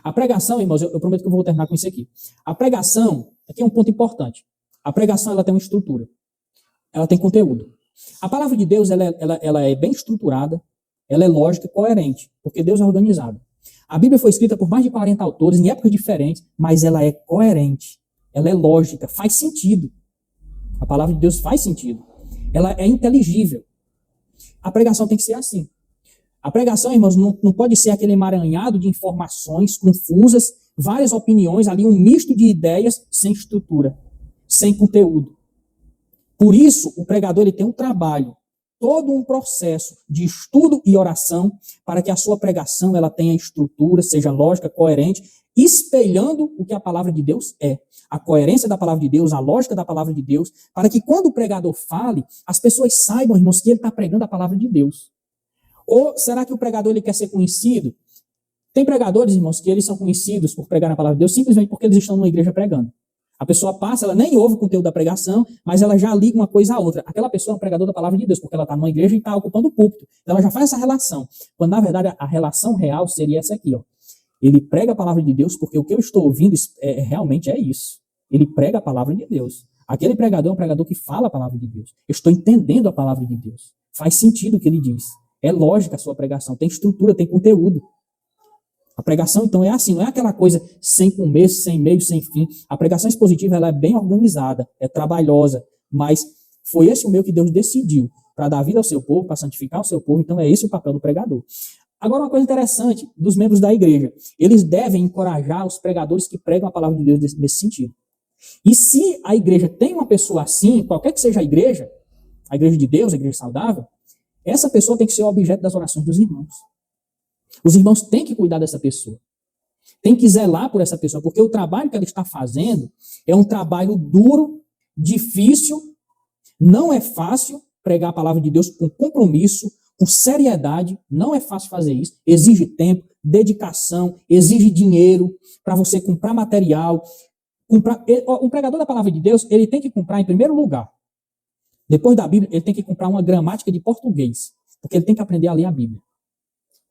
A pregação, irmãos, eu prometo que eu vou terminar com isso aqui. A pregação, aqui é um ponto importante. A pregação ela tem uma estrutura. Ela tem conteúdo. A palavra de Deus ela é bem estruturada, ela é lógica e coerente, porque Deus é organizado. A Bíblia foi escrita por mais de 40 autores em épocas diferentes, mas ela é coerente, ela é lógica, faz sentido. A palavra de Deus faz sentido. Ela é inteligível. A pregação tem que ser assim. A pregação, irmãos, não pode ser aquele emaranhado de informações confusas, várias opiniões, ali um misto de ideias sem estrutura, sem conteúdo. Por isso, o pregador ele tem um trabalho, todo um processo de estudo e oração para que a sua pregação ela tenha estrutura, seja lógica, coerente, espelhando o que a palavra de Deus é. A coerência da palavra de Deus, a lógica da palavra de Deus, para que quando o pregador fale, as pessoas saibam, irmãos, que ele está pregando a palavra de Deus. Ou será que o pregador ele quer ser conhecido? Tem pregadores, irmãos, que eles são conhecidos por pregar a palavra de Deus simplesmente porque eles estão numa igreja pregando. A pessoa passa, ela nem ouve o conteúdo da pregação, mas ela já liga uma coisa à outra. Aquela pessoa é um pregador da palavra de Deus, porque ela está numa igreja e está ocupando o púlpito. Então ela já faz essa relação. Quando, na verdade, a relação real seria essa aqui, ó. Ele prega a palavra de Deus porque o que eu estou ouvindo realmente é isso. Ele prega a palavra de Deus. Aquele pregador é um pregador que fala a palavra de Deus. Eu estou entendendo a palavra de Deus. Faz sentido o que ele diz. É lógica a sua pregação, tem estrutura, tem conteúdo. A pregação, então, é assim, não é aquela coisa sem começo, sem meio, sem fim. A pregação expositiva ela é bem organizada, é trabalhosa, mas foi esse o meio que Deus decidiu para dar vida ao seu povo, para santificar o seu povo, então é esse o papel do pregador. Agora, uma coisa interessante dos membros da igreja, eles devem encorajar os pregadores que pregam a palavra de Deus nesse sentido. E se a igreja tem uma pessoa assim, qualquer que seja a igreja de Deus, a igreja saudável, essa pessoa tem que ser o objeto das orações dos irmãos. Os irmãos têm que cuidar dessa pessoa. Tem que zelar por essa pessoa, porque o trabalho que ela está fazendo é um trabalho duro, difícil, não é fácil pregar a palavra de Deus com compromisso, com seriedade, não é fácil fazer isso, exige tempo, dedicação, exige dinheiro para você comprar material. Um pregador da palavra de Deus, ele tem que comprar em primeiro lugar. Depois da Bíblia, ele tem que comprar uma gramática de português, porque ele tem que aprender a ler a Bíblia.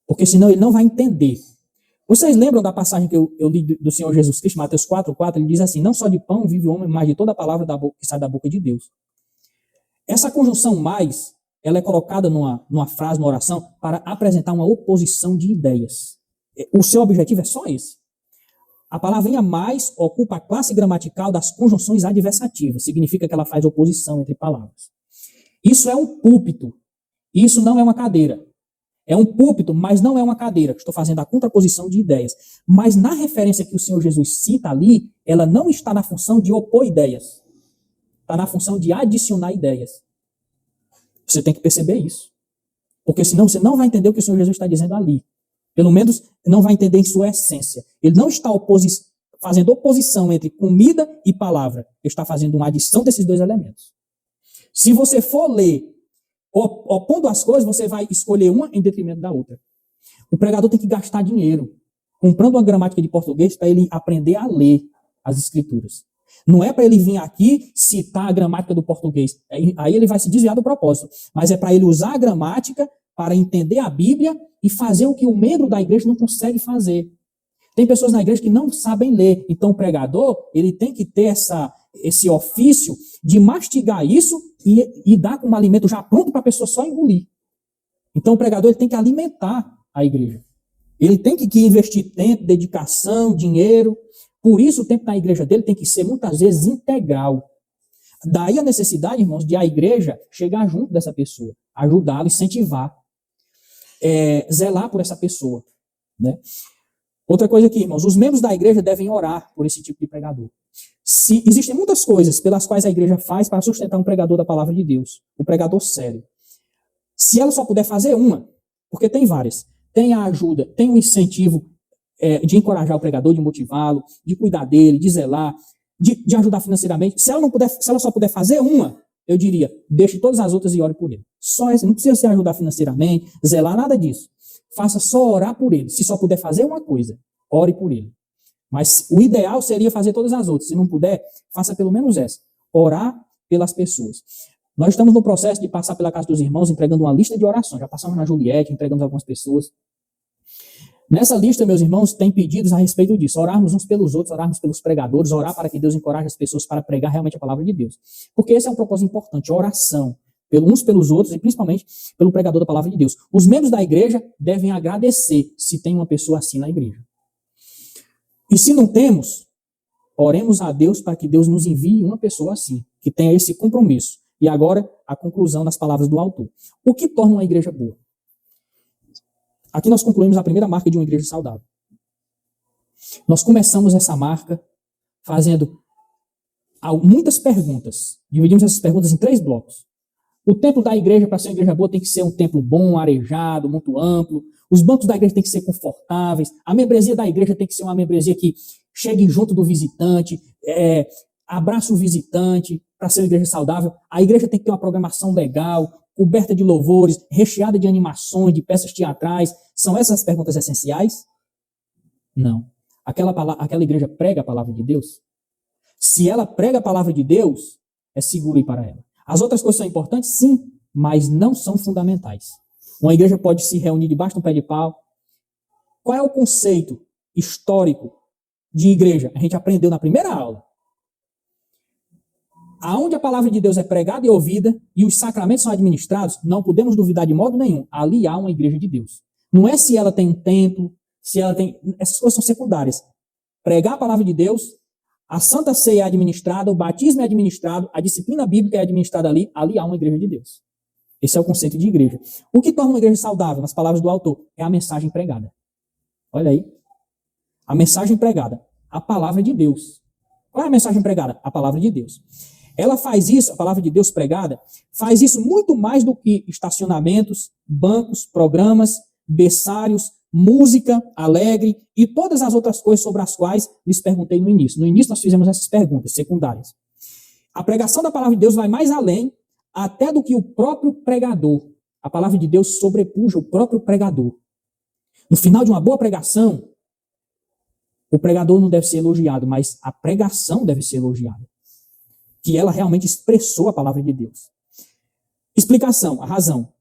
Porque senão ele não vai entender. Vocês lembram da passagem que eu li do Senhor Jesus Cristo, Mateus 4:4, ele diz assim, não só de pão vive o homem, mas de toda a palavra que sai da boca de Deus. Essa conjunção mais, ela é colocada numa frase, numa oração, para apresentar uma oposição de ideias. O seu objetivo é só esse. A palavrinha mais ocupa a classe gramatical das conjunções adversativas. Significa que ela faz oposição entre palavras. Isso é um púlpito. Isso não é uma cadeira. É um púlpito, mas não é uma cadeira. Estou fazendo a contraposição de ideias. Mas na referência que o Senhor Jesus cita ali, ela não está na função de opor ideias. Está na função de adicionar ideias. Você tem que perceber isso. Porque senão você não vai entender o que o Senhor Jesus está dizendo ali. Pelo menos não vai entender em sua essência. Ele não está fazendo oposição entre comida e palavra. Ele está fazendo uma adição desses dois elementos. Se você for ler opondo as coisas, você vai escolher uma em detrimento da outra. O pregador tem que gastar dinheiro comprando uma gramática de português para ele aprender a ler as escrituras. Não é para ele vir aqui citar a gramática do português. Aí ele vai se desviar do propósito. Mas é para ele usar a gramática para entender a Bíblia e fazer o que o membro da igreja não consegue fazer. Tem pessoas na igreja que não sabem ler. Então o pregador, ele tem que ter esse ofício de mastigar isso e dar como alimento já pronto para a pessoa só engolir. Então o pregador, ele tem que alimentar a igreja. Ele tem que investir tempo, dedicação, dinheiro. Por isso o tempo na igreja dele tem que ser muitas vezes integral. Daí a necessidade, irmãos, de a igreja chegar junto dessa pessoa, ajudá-lo, incentivar, zelar por essa pessoa, né? Outra coisa aqui, irmãos, os membros da igreja devem orar por esse tipo de pregador. Existem muitas coisas pelas quais a igreja faz para sustentar um pregador da palavra de Deus, o pregador sério. Se ela só puder fazer uma, porque tem várias, tem a ajuda, tem o incentivo de encorajar o pregador, de motivá-lo, de cuidar dele, de zelar, de ajudar financeiramente. Se ela só puder fazer uma, eu diria, deixe todas as outras e ore por ele. Só essa, não precisa se ajudar financeiramente, zelar, nada disso. Faça só orar por ele. Se só puder fazer uma coisa, ore por ele. Mas o ideal seria fazer todas as outras. Se não puder, faça pelo menos essa. Orar pelas pessoas. Nós estamos no processo de passar pela casa dos irmãos, entregando uma lista de orações. Já passamos na Juliette, entregamos algumas pessoas. Nessa lista, meus irmãos, tem pedidos a respeito disso. Orarmos uns pelos outros, orarmos pelos pregadores, orar para que Deus encoraje as pessoas para pregar realmente a palavra de Deus. Porque esse é um propósito importante, oração. Uns pelos outros e principalmente pelo pregador da palavra de Deus. Os membros da igreja devem agradecer se tem uma pessoa assim na igreja. E se não temos, oremos a Deus para que Deus nos envie uma pessoa assim, que tenha esse compromisso. E agora, a conclusão das palavras do autor. O que torna uma igreja boa? Aqui nós concluímos a primeira marca de uma igreja saudável. Nós começamos essa marca fazendo muitas perguntas. Dividimos essas perguntas em 3 blocos. O templo da igreja, para ser uma igreja boa, tem que ser um templo bom, arejado, muito amplo. Os bancos da igreja têm que ser confortáveis. A membresia da igreja tem que ser uma membresia que chegue junto do visitante, abraça o visitante, para ser uma igreja saudável. A igreja tem que ter uma programação legal, coberta de louvores, recheada de animações, de peças teatrais. São essas as perguntas essenciais? Não. Aquela igreja prega a palavra de Deus? Se ela prega a palavra de Deus, é seguro ir para ela. As outras coisas são importantes? Sim, mas não são fundamentais. Uma igreja pode se reunir debaixo de um pé de pau. Qual é o conceito histórico de igreja? A gente aprendeu na primeira aula. Aonde a palavra de Deus é pregada e ouvida e os sacramentos são administrados, não podemos duvidar de modo nenhum. Ali há uma igreja de Deus. Não é se ela tem um templo, se ela tem... Essas coisas são secundárias. Pregar a palavra de Deus, a Santa Ceia é administrada, o batismo é administrado, a disciplina bíblica é administrada ali há uma igreja de Deus. Esse é o conceito de igreja. O que torna uma igreja saudável, nas palavras do autor, é a mensagem pregada. Olha aí. A mensagem pregada. A palavra de Deus. Qual é a mensagem pregada? A palavra de Deus. Ela faz isso, a palavra de Deus pregada, faz isso muito mais do que estacionamentos, bancos, programas, berçários, música alegre e todas as outras coisas sobre as quais lhes perguntei no início. No início nós fizemos essas perguntas secundárias. A pregação da palavra de Deus vai mais além, até do que o próprio pregador. A palavra de Deus sobrepuja o próprio pregador. No final de uma boa pregação, o pregador não deve ser elogiado, mas a pregação deve ser elogiada. Que ela realmente expressou a palavra de Deus. Explicação, a razão.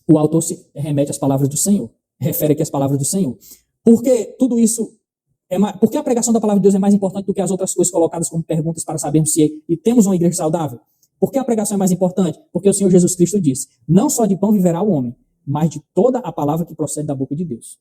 O autor se remete às palavras do Senhor. Refere aqui às palavras do Senhor. Porque tudo isso, porque a pregação da palavra de Deus é mais importante do que as outras coisas colocadas como perguntas para sabermos se temos uma igreja saudável? Por que a pregação é mais importante? Porque o Senhor Jesus Cristo disse, não só de pão viverá o homem, mas de toda a palavra que procede da boca de Deus.